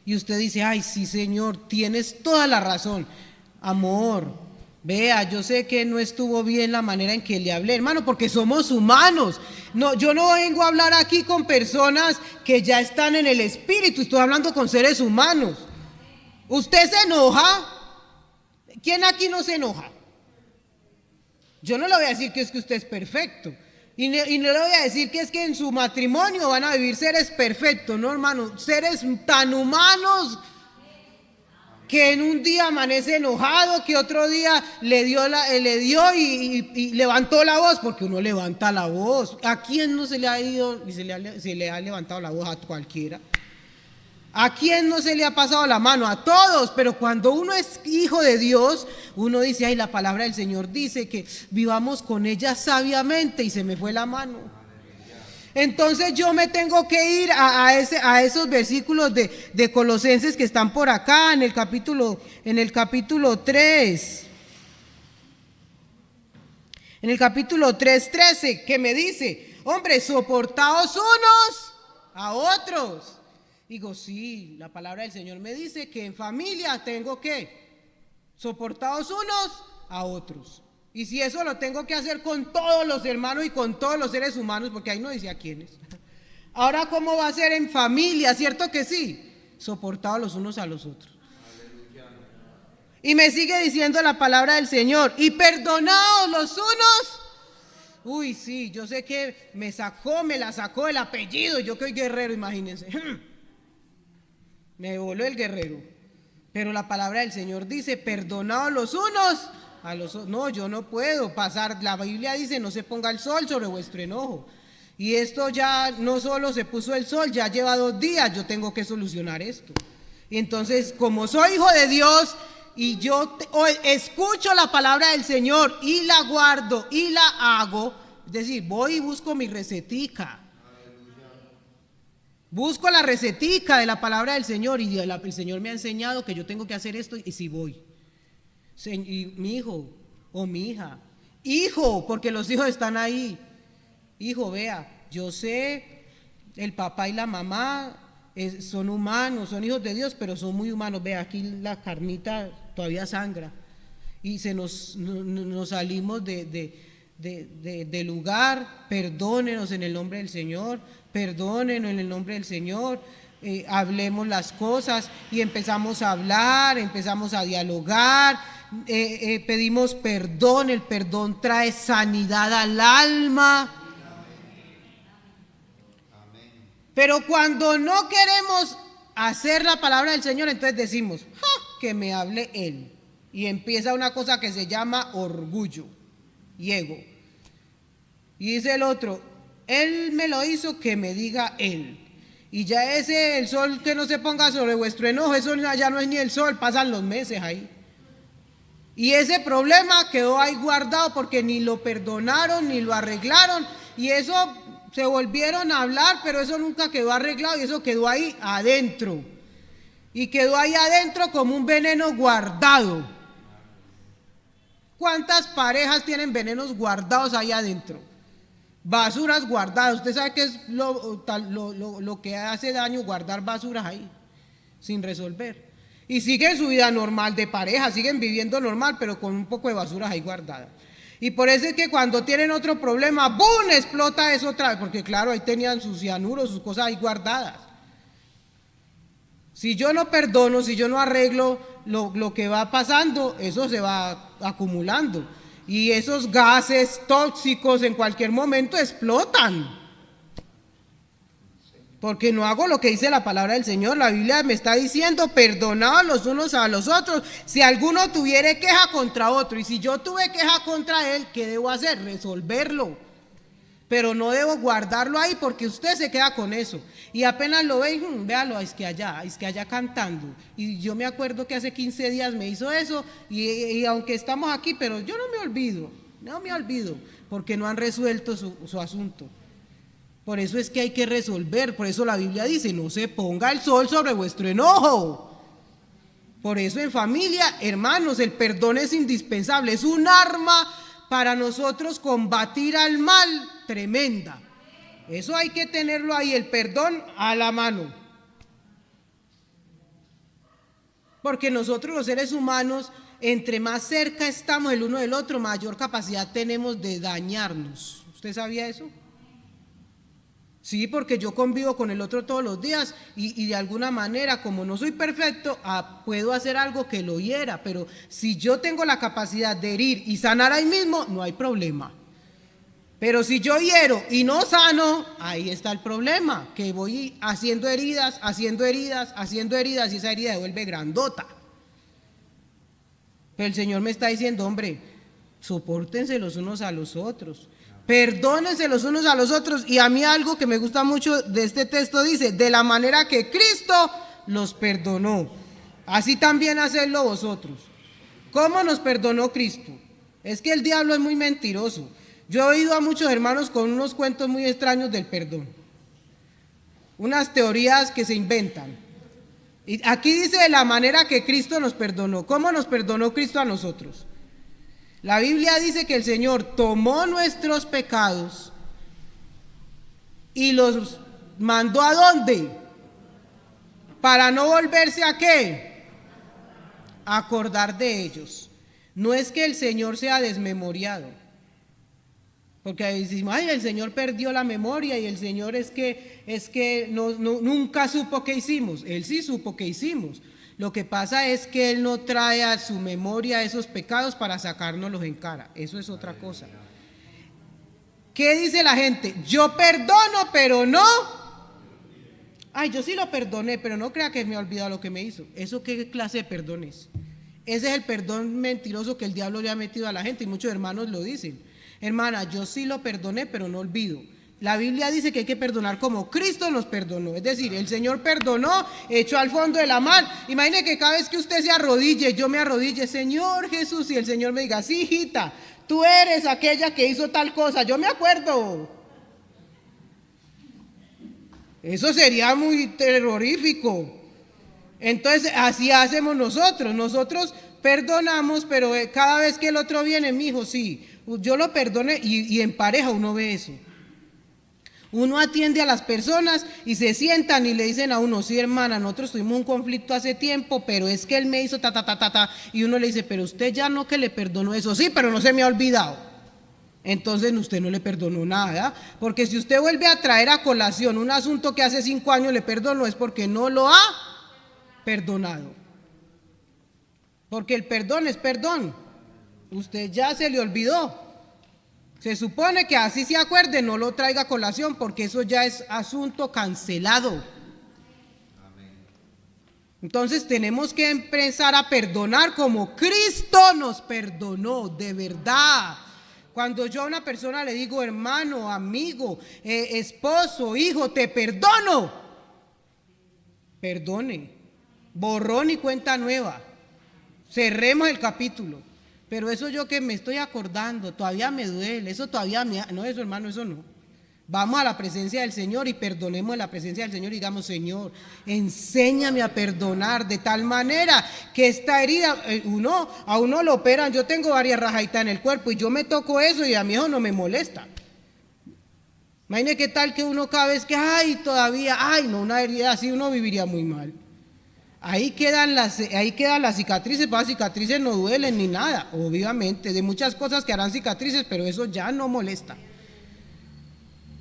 Y usted dice, ay, sí, Señor, tienes toda la razón. Amor, vea, yo sé que no estuvo bien la manera en que le hablé, hermano, porque somos humanos. No, yo no vengo a hablar aquí con personas que ya están en el espíritu, estoy hablando con seres humanos. ¿Usted se enoja? ¿Quién aquí no se enoja? Yo no le voy a decir que es que usted es perfecto. Y no le voy a decir que es que en su matrimonio van a vivir seres perfectos, no, hermano, seres tan humanos que en un día amanece enojado, que otro día le dio y levantó la voz, porque uno levanta la voz. ¿A quién no se le ha ido y se le ha levantado la voz? A cualquiera. ¿A quién no se le ha pasado la mano? A todos, pero cuando uno es hijo de Dios, uno dice, ay, la palabra del Señor dice que vivamos con ella sabiamente, y se me fue la mano. Entonces yo me tengo que ir a esos versículos de Colosenses que están por acá, en el capítulo 3. En el capítulo 3:13, que me dice, hombre, soportaos unos a otros. Digo, sí, la palabra del Señor me dice que en familia tengo que soportaos unos a otros. Y si eso lo tengo que hacer con todos los hermanos y con todos los seres humanos, porque ahí no dice a quiénes. Ahora, ¿cómo va a ser en familia? ¿Cierto que sí? Soportados los unos a los otros. Y me sigue diciendo la palabra del Señor, y perdonaos los unos. Uy, sí, yo sé que me la sacó el apellido, yo que soy guerrero, imagínense. Me voló el guerrero. Pero la palabra del Señor dice, perdonaos los unos a los otros. No, yo no puedo pasar. La Biblia dice, no se ponga el sol sobre vuestro enojo. Y esto ya no solo se puso el sol, ya lleva 2 días, yo tengo que solucionar esto. Y entonces, como soy hijo de Dios y yo escucho la palabra del Señor y la guardo y la hago, es decir, voy y busco mi recetica. Busco la recetica de la palabra del Señor, y el Señor me ha enseñado que yo tengo que hacer esto, y si voy. Y mi hijo o mi hija, hijo, porque los hijos están ahí. Hijo, vea, yo sé, el papá y la mamá son humanos, son hijos de Dios, pero son muy humanos. Vea, aquí la carnita todavía sangra. Y nos salimos de lugar. Perdónenos en el nombre del Señor. Perdónenos en el nombre del Señor, hablemos las cosas, y empezamos a hablar, empezamos a dialogar, pedimos perdón, el perdón trae sanidad al alma. Pero cuando no queremos hacer la palabra del Señor, entonces decimos, que me hable Él, y empieza una cosa que se llama orgullo y ego, y dice el otro, Él me lo hizo, que me diga Él. Y ya el sol que no se ponga sobre vuestro enojo, eso ya no es ni el sol, pasan los meses ahí. Y ese problema quedó ahí guardado porque ni lo perdonaron, ni lo arreglaron. Y eso se volvieron a hablar, pero eso nunca quedó arreglado, y eso quedó ahí adentro. Y quedó ahí adentro como un veneno guardado. ¿Cuántas parejas tienen venenos guardados ahí adentro? Basuras guardadas. Usted sabe que es lo que hace daño, guardar basuras ahí sin resolver, y siguen su vida normal de pareja, siguen viviendo normal, pero con un poco de basuras ahí guardadas. Y por eso es que cuando tienen otro problema, ¡bum!, explota eso otra vez, porque claro, ahí tenían sus cianuros, sus cosas ahí guardadas. Si yo no perdono, si yo no arreglo lo que va pasando, eso se va acumulando. Y esos gases tóxicos en cualquier momento explotan. Porque no hago lo que dice la palabra del Señor. La Biblia me está diciendo, perdonaos los unos a los otros, si alguno tuviere queja contra otro. Y si yo tuve queja contra él, ¿qué debo hacer? Resolverlo. Pero no debo guardarlo ahí, porque usted se queda con eso. Y apenas lo ve, véalo, es que allá cantando. Y yo me acuerdo que hace 15 días me hizo eso, y aunque estamos aquí, pero yo no me olvido, porque no han resuelto su asunto. Por eso es que hay que resolver, por eso la Biblia dice, no se ponga el sol sobre vuestro enojo. Por eso en familia, hermanos, el perdón es indispensable, es un arma para nosotros combatir al mal tremenda. Eso hay que tenerlo ahí, el perdón a la mano. Porque nosotros los seres humanos, entre más cerca estamos el uno del otro, mayor capacidad tenemos de dañarnos. ¿Usted sabía eso? Sí, porque yo convivo con el otro todos los días y de alguna manera, como no soy perfecto, puedo hacer algo que lo hiera, pero si yo tengo la capacidad de herir y sanar ahí mismo, no hay problema. Pero si yo hiero y no sano, ahí está el problema, que voy haciendo heridas, y esa herida se vuelve grandota. Pero el Señor me está diciendo, hombre, sopórtense los unos a los otros. Perdónense los unos a los otros. Y a mí algo que me gusta mucho de este texto dice, de la manera que Cristo los perdonó, así también hacedlo vosotros. ¿Cómo nos perdonó Cristo? Es que el diablo es muy mentiroso. Yo he oído a muchos hermanos con unos cuentos muy extraños del perdón, unas teorías que se inventan. Y aquí dice de la manera que Cristo nos perdonó. ¿Cómo nos perdonó Cristo a nosotros? La Biblia dice que el Señor tomó nuestros pecados y los mandó ¿a dónde? Para no volverse ¿a qué? A acordar de ellos. No es que el Señor sea desmemoriado, porque decimos, ay, el Señor perdió la memoria y el Señor es que nunca supo qué hicimos. Él sí supo qué hicimos. Lo que pasa es que Él no trae a su memoria esos pecados para sacárnoslos en cara. Eso es otra cosa. ¿Qué dice la gente? Yo perdono, pero no. Ay, yo sí lo perdoné, pero no crea que me ha olvidado lo que me hizo. ¿Eso qué clase de perdón es? Ese es el perdón mentiroso que el diablo le ha metido a la gente y muchos hermanos lo dicen. Hermana, yo sí lo perdoné, pero no olvido. La Biblia dice que hay que perdonar como Cristo nos perdonó. Es decir, el Señor perdonó, echó al fondo de la mar. Imagine que cada vez que usted se arrodille, yo me arrodille, Señor Jesús, y el Señor me diga, sí, hijita, tú eres aquella que hizo tal cosa, yo me acuerdo. Eso sería muy terrorífico. Entonces, así hacemos nosotros. Nosotros perdonamos, pero cada vez que el otro viene, mi hijo, sí, yo lo perdoné, y en pareja uno ve eso. Uno atiende a las personas y se sientan y le dicen a uno, sí, hermana, nosotros tuvimos un conflicto hace tiempo, pero es que él me hizo y uno le dice, pero usted ya no que le perdonó eso, sí, pero no se me ha olvidado. Entonces usted no le perdonó nada, porque si usted vuelve a traer a colación un asunto que hace 5 años le perdonó, es porque no lo ha perdonado. Porque el perdón es perdón. Usted ya se le olvidó. Se supone que así se acuerde, no lo traiga a colación, porque eso ya es asunto cancelado. Entonces tenemos que empezar a perdonar como Cristo nos perdonó, de verdad. Cuando yo a una persona le digo, hermano, amigo, esposo, hijo, te perdono, perdone, borrón y cuenta nueva, cerremos el capítulo. Pero eso yo que me estoy acordando, todavía me duele, eso todavía no, eso hermano, eso no. Vamos a la presencia del Señor y perdonemos en la presencia del Señor y digamos, Señor, enséñame a perdonar de tal manera que esta herida, a uno lo operan, yo tengo varias rajaditas en el cuerpo y yo me toco eso y a mí eso no me molesta. Imagine qué tal que uno cada vez que, una herida así uno viviría muy mal. Ahí quedan las cicatrices, para las cicatrices no duelen ni nada, obviamente, de muchas cosas que harán cicatrices, pero eso ya no molesta.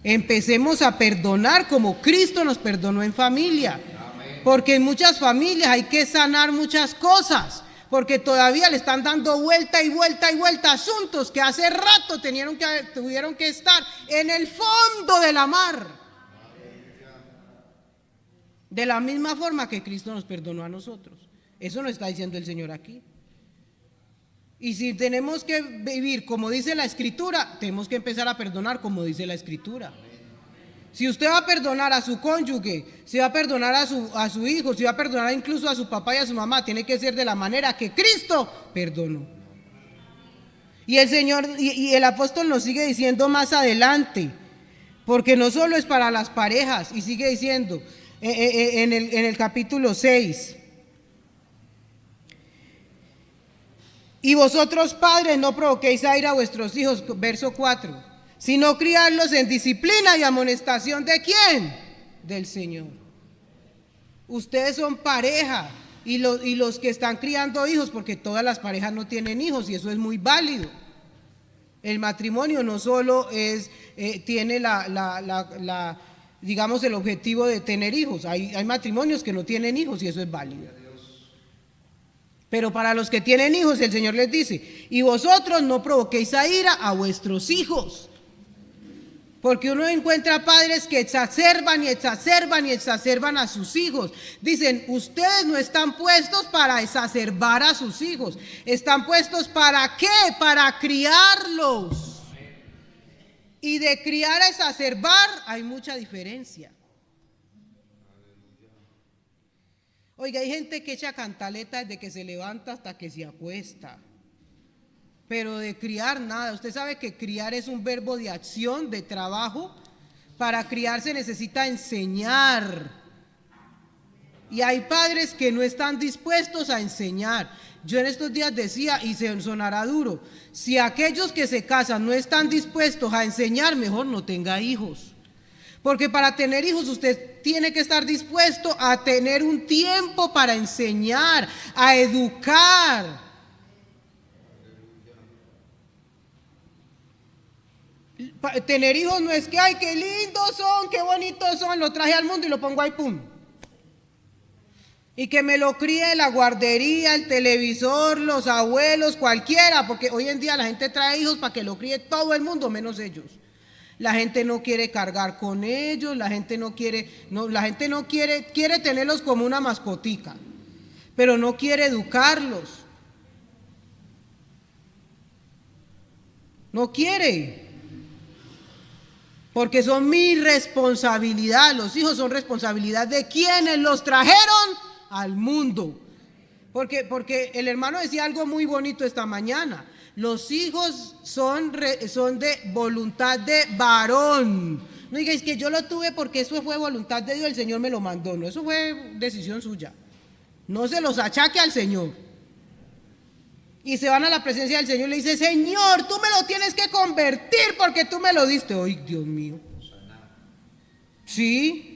Empecemos a perdonar como Cristo nos perdonó en familia, porque en muchas familias hay que sanar muchas cosas, porque todavía le están dando vuelta y vuelta y vuelta a asuntos que hace rato tuvieron que estar en el fondo de la mar. De la misma forma que Cristo nos perdonó a nosotros. Eso nos está diciendo el Señor aquí. Y si tenemos que vivir como dice la Escritura, tenemos que empezar a perdonar como dice la Escritura. Si usted va a perdonar a su cónyuge, si va a perdonar a su hijo, si va a perdonar incluso a su papá y a su mamá, tiene que ser de la manera que Cristo perdonó. Y el Señor y el apóstol nos sigue diciendo más adelante, porque no solo es para las parejas, y sigue diciendo en el capítulo 6, Y vosotros padres no provoquéis a ira a vuestros hijos, verso 4, sino criarlos en disciplina y amonestación ¿de quién? Del Señor. Ustedes son pareja y los que están criando hijos, porque todas las parejas no tienen hijos y eso es muy válido. El matrimonio no solo tiene digamos, el objetivo de tener hijos. Hay matrimonios que no tienen hijos y eso es válido. Pero para los que tienen hijos, el Señor les dice, y vosotros no provoquéis a ira a vuestros hijos. Porque uno encuentra padres que exacerban y exacerban y exacerban a sus hijos. Dicen, ustedes no están puestos para exacerbar a sus hijos. Están puestos ¿para qué? Para criarlos. Y de criar a exacerbar hay mucha diferencia. Oiga, hay gente que echa cantaleta desde que se levanta hasta que se acuesta. Pero de criar nada. Usted sabe que criar es un verbo de acción, de trabajo. Para criar se necesita enseñar. Y hay padres que no están dispuestos a enseñar. Yo en estos días decía, y se sonará duro, si aquellos que se casan no están dispuestos a enseñar, mejor no tenga hijos. Porque para tener hijos usted tiene que estar dispuesto a tener un tiempo para enseñar, a educar. Tener hijos no es que, ay, qué lindos son, qué bonitos son, lo traje al mundo y lo pongo ahí, pum. Y que me lo críe la guardería, el televisor, los abuelos, cualquiera, porque hoy en día la gente trae hijos para que lo críe todo el mundo, menos ellos. La gente no quiere cargar con ellos, la gente no quiere tenerlos como una mascotica, pero no quiere educarlos. No quiere. Porque son mi responsabilidad. Los hijos son responsabilidad de quienes los trajeron al mundo. Porque el hermano decía algo muy bonito esta mañana. Los hijos son de voluntad de varón. No digáis que yo lo tuve porque eso fue voluntad de Dios, el Señor me lo mandó. No, eso fue decisión suya. No se los achaque al Señor. Y se van a la presencia del Señor y le dice, Señor, tú me lo tienes que convertir porque tú me lo diste. Ay, Dios mío. Sí.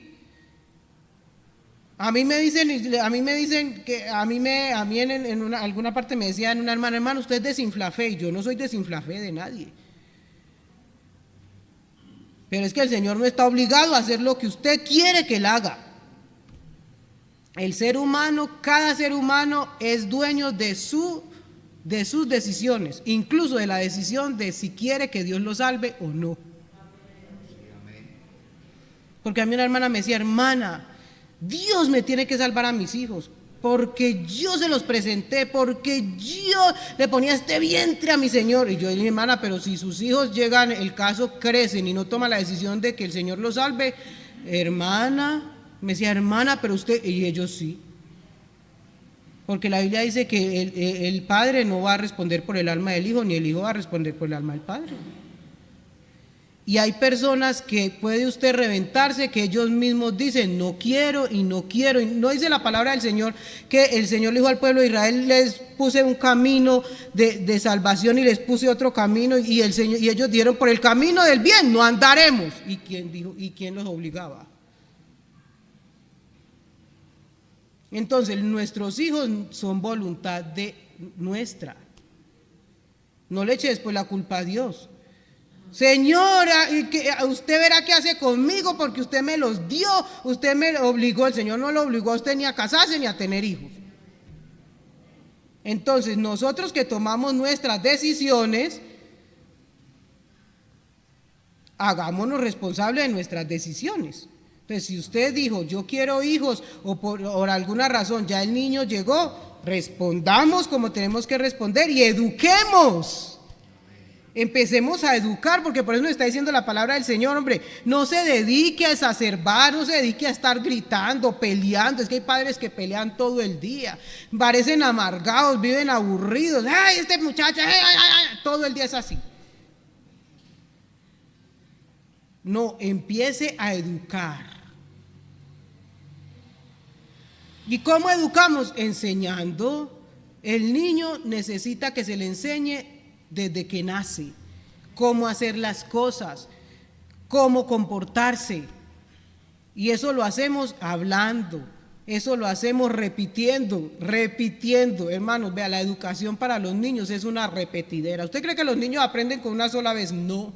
A mí me dicen que en alguna parte me decían una hermano, usted es desinflafé. Y yo no soy desinflafé de nadie. Pero es que el Señor no está obligado a hacer lo que usted quiere que él haga. El ser humano, cada ser humano es dueño de sus decisiones, incluso de la decisión de si quiere que Dios lo salve o no. Porque a mí una hermana me decía, hermana, Dios me tiene que salvar a mis hijos, porque yo se los presenté, porque yo le ponía este vientre a mi Señor. Y yo dije, hermana, pero si sus hijos llegan, el caso crecen y no toman la decisión de que el Señor los salve, hermana, me decía, hermana, pero usted, y ellos sí. Porque la Biblia dice que el padre no va a responder por el alma del hijo, ni el hijo va a responder por el alma del padre. Y hay personas que puede usted reventarse, que ellos mismos dicen, no quiero y no quiero. Y no dice la palabra del Señor que el Señor le dijo al pueblo de Israel, les puse un camino de salvación y les puse otro camino, y ellos dijeron, por el camino del bien no andaremos. ¿Y quién dijo? ¿Y quién los obligaba? Entonces, nuestros hijos son voluntad nuestra. No le eche después la culpa a Dios. Señora, usted verá qué hace conmigo porque usted me los dio, usted me obligó. El Señor no lo obligó a usted ni a casarse ni a tener hijos. Entonces, nosotros que tomamos nuestras decisiones, hagámonos responsables de nuestras decisiones. Entonces, si usted dijo, yo quiero hijos, o por alguna razón ya el niño llegó, respondamos como tenemos que responder y eduquemos. Empecemos a educar, porque por eso nos está diciendo la palabra del Señor, hombre, no se dedique a exacerbar, no se dedique a estar gritando, peleando. Es que hay padres que pelean todo el día, parecen amargados, viven aburridos. Ay, este muchacho, todo el día es así. No, empiece a educar. ¿Y cómo educamos? Enseñando, El niño necesita que se le enseñe desde que nace cómo hacer las cosas, cómo comportarse. Y eso lo hacemos hablando, eso lo hacemos repitiendo. Hermanos, vea, la educación para los niños es una repetidera. ¿Usted cree que los niños aprenden con una sola vez? No.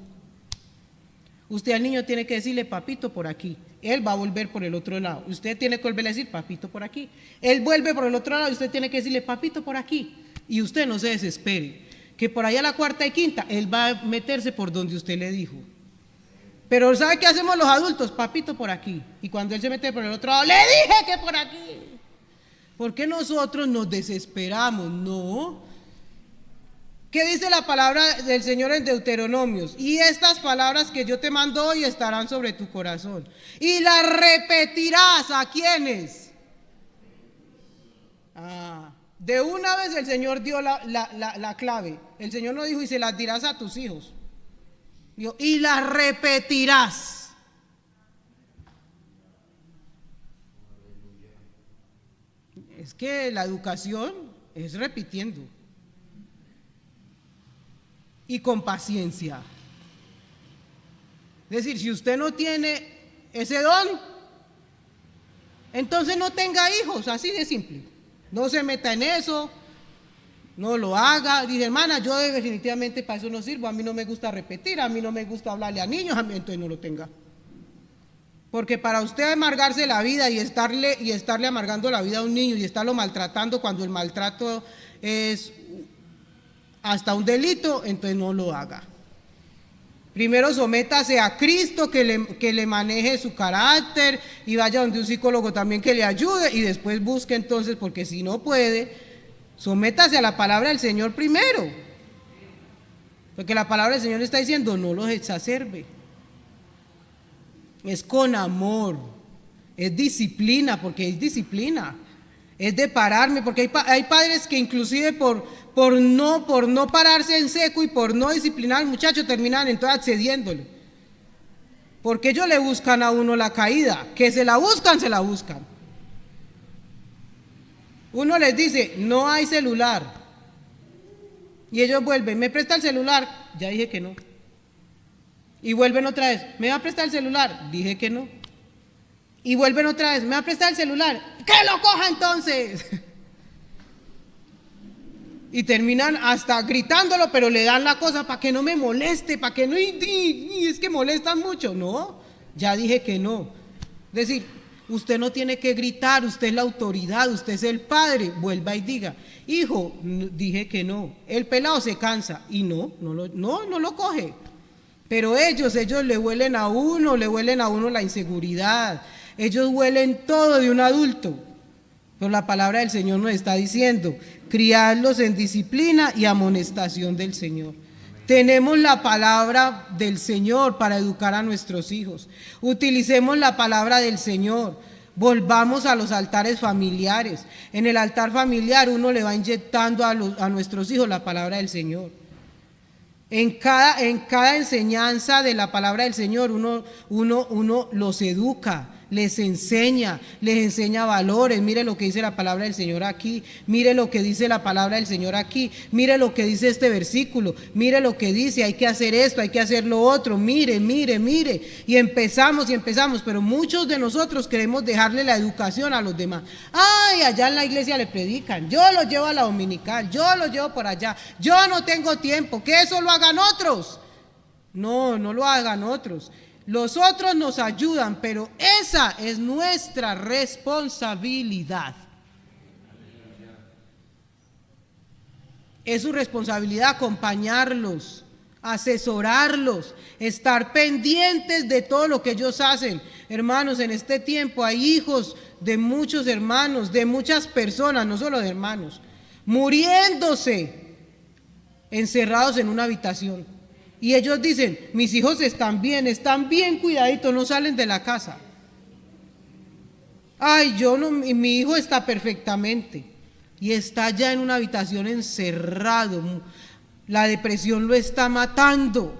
Usted al niño tiene que decirle, papito, por aquí. Él va a volver por el otro lado. Usted tiene que volverle a decir, papito, por aquí. Él vuelve por el otro lado y usted tiene que decirle, papito, por aquí. Y usted no se desespere, que por allá a la cuarta y quinta, él va a meterse por donde usted le dijo. Pero ¿sabe qué hacemos los adultos? Papito, por aquí. Y cuando él se mete por el otro lado, le dije que por aquí. ¿Por qué nosotros nos desesperamos? No. ¿Qué dice la palabra del Señor en Deuteronomios? Y estas palabras que yo te mando hoy estarán sobre tu corazón. Y las repetirás. ¿A quiénes? De una vez el Señor dio la clave. El Señor no dijo, y se las dirás a tus hijos. Dijo, y las repetirás. Es que la educación es repitiendo. Y con paciencia. Es decir, si usted no tiene ese don, entonces no tenga hijos, así de simple. No se meta en eso, no lo haga. Dice, hermana, yo definitivamente para eso no sirvo, a mí no me gusta repetir, a mí no me gusta hablarle a niños, entonces no lo tenga. Porque para usted amargarse la vida y estarle amargando la vida a un niño y estarlo maltratando cuando el maltrato es hasta un delito, entonces no lo haga. Primero sométase a Cristo que le maneje su carácter y vaya donde un psicólogo también que le ayude y después busque entonces, porque si no puede, sométase a la palabra del Señor primero. Porque la palabra del Señor está diciendo, no los exacerbe. Es con amor, es disciplina, porque es disciplina. Es de pararme, porque hay padres que inclusive por no pararse en seco y por no disciplinar al muchacho terminan entonces accediéndole. Porque ellos le buscan a uno la caída, que se la buscan. Uno les dice, no hay celular. Y ellos vuelven, ¿me presta el celular? Ya dije que no. Y vuelven otra vez, ¿me va a prestar el celular? Dije que no. Y vuelven otra vez, ¿me va a prestar el celular? ¡Que lo coja entonces! Y terminan hasta gritándolo, pero le dan la cosa para que no me moleste, para que no... Y es que molestan mucho. No, ya dije que no. Es decir, usted no tiene que gritar, usted es la autoridad, usted es el padre. Vuelva y diga, hijo, dije que no. El pelado se cansa y no lo coge. Pero ellos le huelen a uno la inseguridad. Ellos huelen todo de un adulto. Pero la palabra del Señor nos está diciendo, criadlos en disciplina y amonestación del Señor. Tenemos la palabra del Señor para educar a nuestros hijos. Utilicemos la palabra del Señor. Volvamos a los altares familiares. En el altar familiar uno le va inyectando a nuestros hijos la palabra del Señor. En cada enseñanza de la palabra del Señor uno los educa, les enseña valores. Mire lo que dice la palabra del Señor aquí, mire lo que dice la palabra del Señor aquí, mire lo que dice este versículo, mire lo que dice, hay que hacer esto, hay que hacer lo otro, mire, y empezamos, pero muchos de nosotros queremos dejarle la educación a los demás. Ay, allá en la iglesia le predican, yo lo llevo a la dominical, yo lo llevo por allá, yo no tengo tiempo, que eso lo hagan otros. No lo hagan otros. Los otros nos ayudan, pero esa es nuestra responsabilidad. Es su responsabilidad acompañarlos, asesorarlos, estar pendientes de todo lo que ellos hacen. Hermanos, en este tiempo hay hijos de muchos hermanos, de muchas personas, no solo de hermanos, muriéndose, encerrados en una habitación. Y ellos dicen, mis hijos están bien cuidaditos, no salen de la casa. Ay, mi hijo está perfectamente. Y está ya en una habitación encerrado. La depresión lo está matando.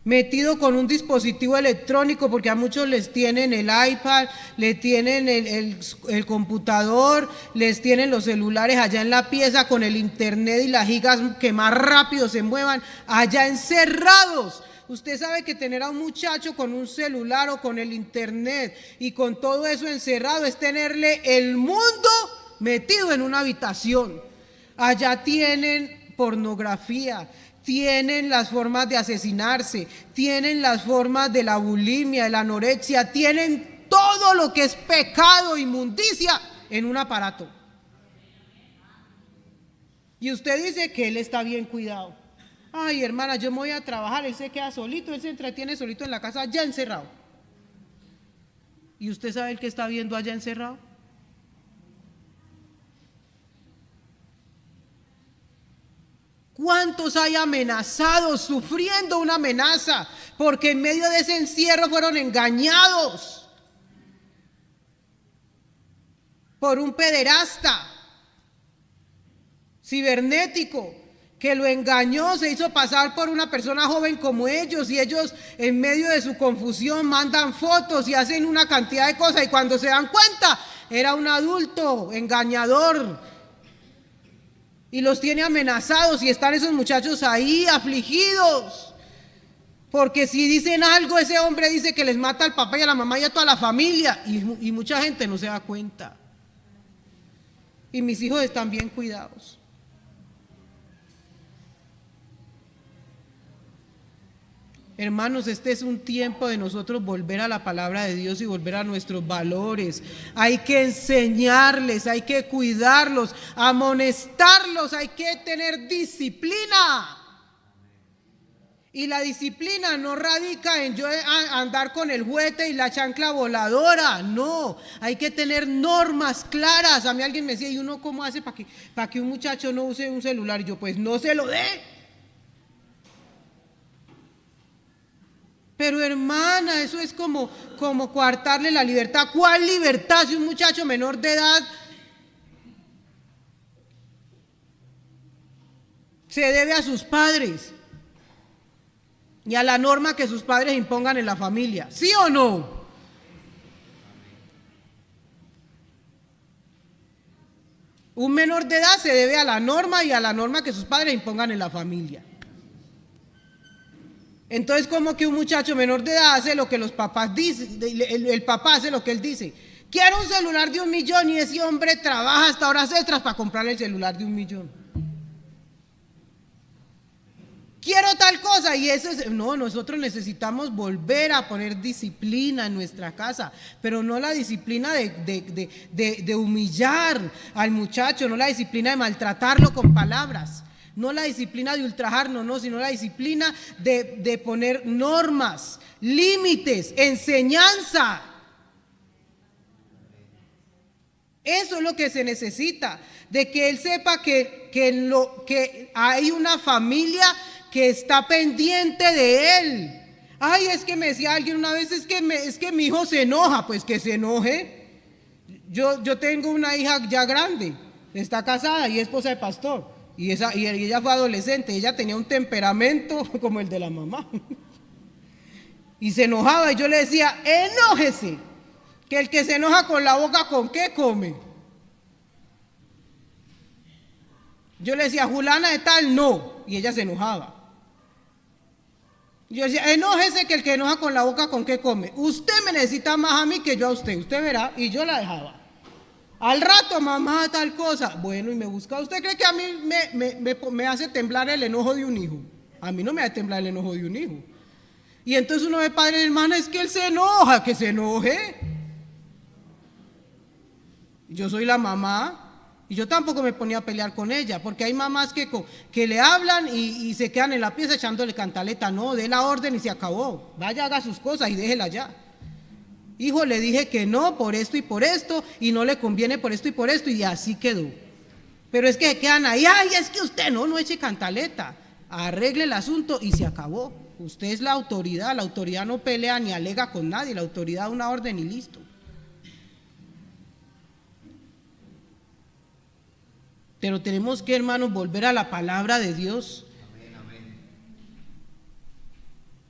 metido con un dispositivo electrónico, porque a muchos les tienen el iPad, le tienen el computador, les tienen los celulares allá en la pieza con el internet y las gigas que más rápido se muevan, allá encerrados. Usted sabe que tener a un muchacho con un celular o con el internet y con todo eso encerrado es tenerle el mundo metido en una habitación. Allá tienen pornografía, tienen las formas de asesinarse, tienen las formas de la bulimia, de la anorexia, tienen todo lo que es pecado, inmundicia en un aparato. Y usted dice que él está bien cuidado. Ay, hermana, yo me voy a trabajar, él se queda solito, él se entretiene solito en la casa, ya encerrado. ¿Y usted sabe el que está viendo allá encerrado? ¿Cuántos hay amenazados, sufriendo una amenaza? Porque en medio de ese encierro fueron engañados por un pederasta cibernético que lo engañó, se hizo pasar por una persona joven como ellos, y ellos en medio de su confusión mandan fotos y hacen una cantidad de cosas, y cuando se dan cuenta era un adulto engañador y los tiene amenazados, y están esos muchachos ahí afligidos porque si dicen algo, ese hombre dice que les mata al papá y a la mamá y a toda la familia, y mucha gente no se da cuenta. Y mis hijos están bien cuidados. Hermanos, este es un tiempo de nosotros volver a la palabra de Dios y volver a nuestros valores. Hay que enseñarles, hay que cuidarlos, amonestarlos, hay que tener disciplina. Y la disciplina no radica en yo andar con el juguete y la chancla voladora, no, hay que tener normas claras. A mí alguien me decía, ¿y uno cómo hace para que un muchacho no use un celular? Y yo, pues no se lo dé. Pero hermana, eso es como coartarle la libertad. ¿Cuál libertad si un muchacho menor de edad se debe a sus padres y a la norma que sus padres impongan en la familia? ¿Sí o no? Un menor de edad se debe a la norma y a la norma que sus padres impongan en la familia. Entonces, ¿cómo que un muchacho menor de edad hace lo que los papás dicen? El papá hace lo que él dice. Quiero un celular de 1 millón, y ese hombre trabaja hasta horas extras para comprarle el celular de 1 millón. Quiero tal cosa, y eso es... No, nosotros necesitamos volver a poner disciplina en nuestra casa, pero no la disciplina de humillar al muchacho, no la disciplina de maltratarlo con palabras, no la disciplina de ultrajarnos, no, sino la disciplina de poner normas, límites, enseñanza. Eso es lo que se necesita, de que él sepa que hay una familia que está pendiente de él. Ay, es que me decía alguien una vez, es que mi hijo se enoja. Pues que se enoje. Yo tengo una hija ya grande, está casada y es esposa de pastor. Y ella fue adolescente, ella tenía un temperamento como el de la mamá. Y se enojaba, y yo le decía, enójese, que el que se enoja con la boca, ¿con qué come? Yo le decía, Julana de tal, no, y ella se enojaba. Yo decía, enójese, que el que enoja con la boca, ¿con qué come? Usted me necesita más a mí que yo a usted verá, y yo la dejaba. Al rato, mamá, tal cosa. Bueno, y me busca. ¿Usted cree que a mí me hace temblar el enojo de un hijo? A mí no me hace temblar el enojo de un hijo. Y entonces uno ve, padre y hermana, es que él se enoja, que se enoje. Yo soy la mamá, y yo tampoco me ponía a pelear con ella, porque hay mamás que le hablan y se quedan en la pieza echándole cantaleta. No, dé la orden y se acabó. Vaya, haga sus cosas y déjela ya. Hijo, le dije que no por esto y no le conviene por esto, y así quedó. Pero es que quedan ahí, ay, es que usted no eche cantaleta, arregle el asunto y se acabó. Usted es la autoridad no pelea ni alega con nadie, la autoridad da una orden y listo. Pero tenemos que, hermanos, volver a la palabra de Dios.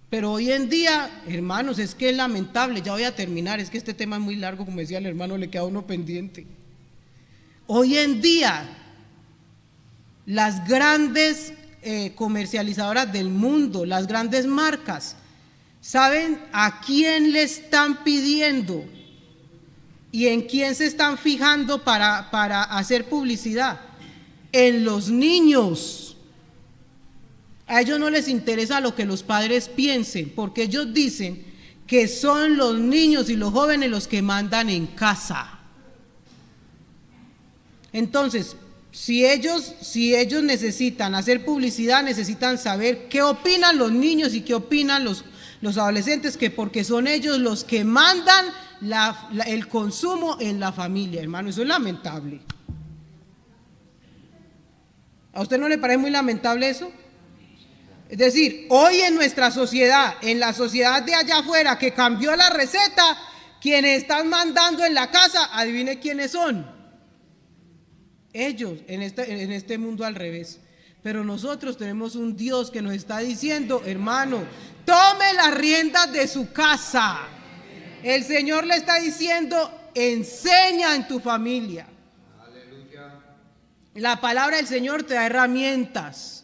Pero hoy en día, hermanos, es que es lamentable, ya voy a terminar, es que este tema es muy largo, como decía el hermano, le queda a uno pendiente. Hoy en día, las grandes comercializadoras del mundo, las grandes marcas, ¿saben a quién le están pidiendo y en quién se están fijando para hacer publicidad? En los niños. A ellos no les interesa lo que los padres piensen, porque ellos dicen que son los niños y los jóvenes los que mandan en casa. Entonces, si ellos necesitan hacer publicidad, necesitan saber qué opinan los niños y qué opinan los adolescentes, que porque son ellos los que mandan el consumo en la familia, hermano. Eso es lamentable. ¿A usted no le parece muy lamentable eso? Es decir, hoy en nuestra sociedad, en la sociedad de allá afuera que cambió la receta, quienes están mandando en la casa, adivine quiénes son. Ellos, en este mundo al revés. Pero nosotros tenemos un Dios que nos está diciendo, hermano, tome las riendas de su casa. El Señor le está diciendo, enseña en tu familia. La palabra del Señor te da herramientas.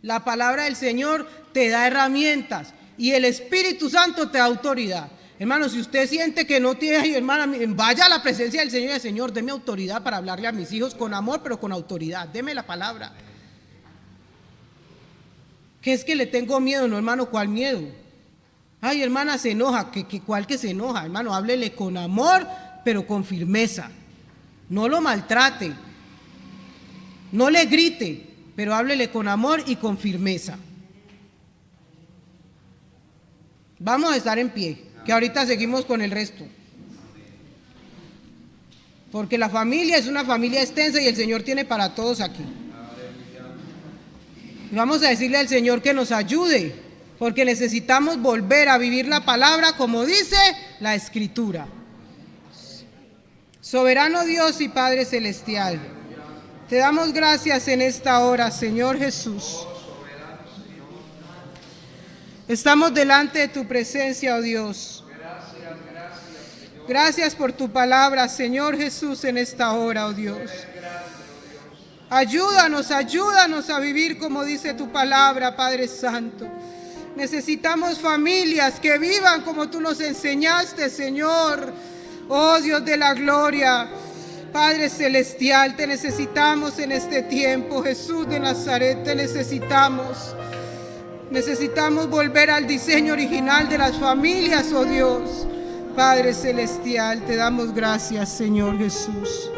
La palabra del Señor te da herramientas y el Espíritu Santo te da autoridad. Hermano, si usted siente que no tiene, hermano, vaya a la presencia del Señor y el Señor, deme autoridad para hablarle a mis hijos con amor, pero con autoridad. Deme la palabra. ¿Qué es que le tengo miedo? No, hermano, ¿cuál miedo? Ay, hermana, se enoja. ¿Cuál que se enoja? Hermano, háblele con amor, pero con firmeza. No lo maltrate. No le grite, pero háblele con amor y con firmeza. Vamos a estar en pie, que ahorita seguimos con el resto. Porque la familia es una familia extensa y el Señor tiene para todos aquí. Y vamos a decirle al Señor que nos ayude, porque necesitamos volver a vivir la palabra como dice la Escritura. Soberano Dios y Padre Celestial, te damos gracias en esta hora, Señor Jesús. Estamos delante de tu presencia, oh Dios. Gracias por tu palabra, Señor Jesús, en esta hora, oh Dios. Ayúdanos a vivir como dice tu palabra, Padre Santo. Necesitamos familias que vivan como tú nos enseñaste, Señor. Oh Dios de la gloria. Padre Celestial, te necesitamos en este tiempo. Jesús de Nazaret, te necesitamos. Necesitamos volver al diseño original de las familias, oh Dios. Padre Celestial, te damos gracias, Señor Jesús.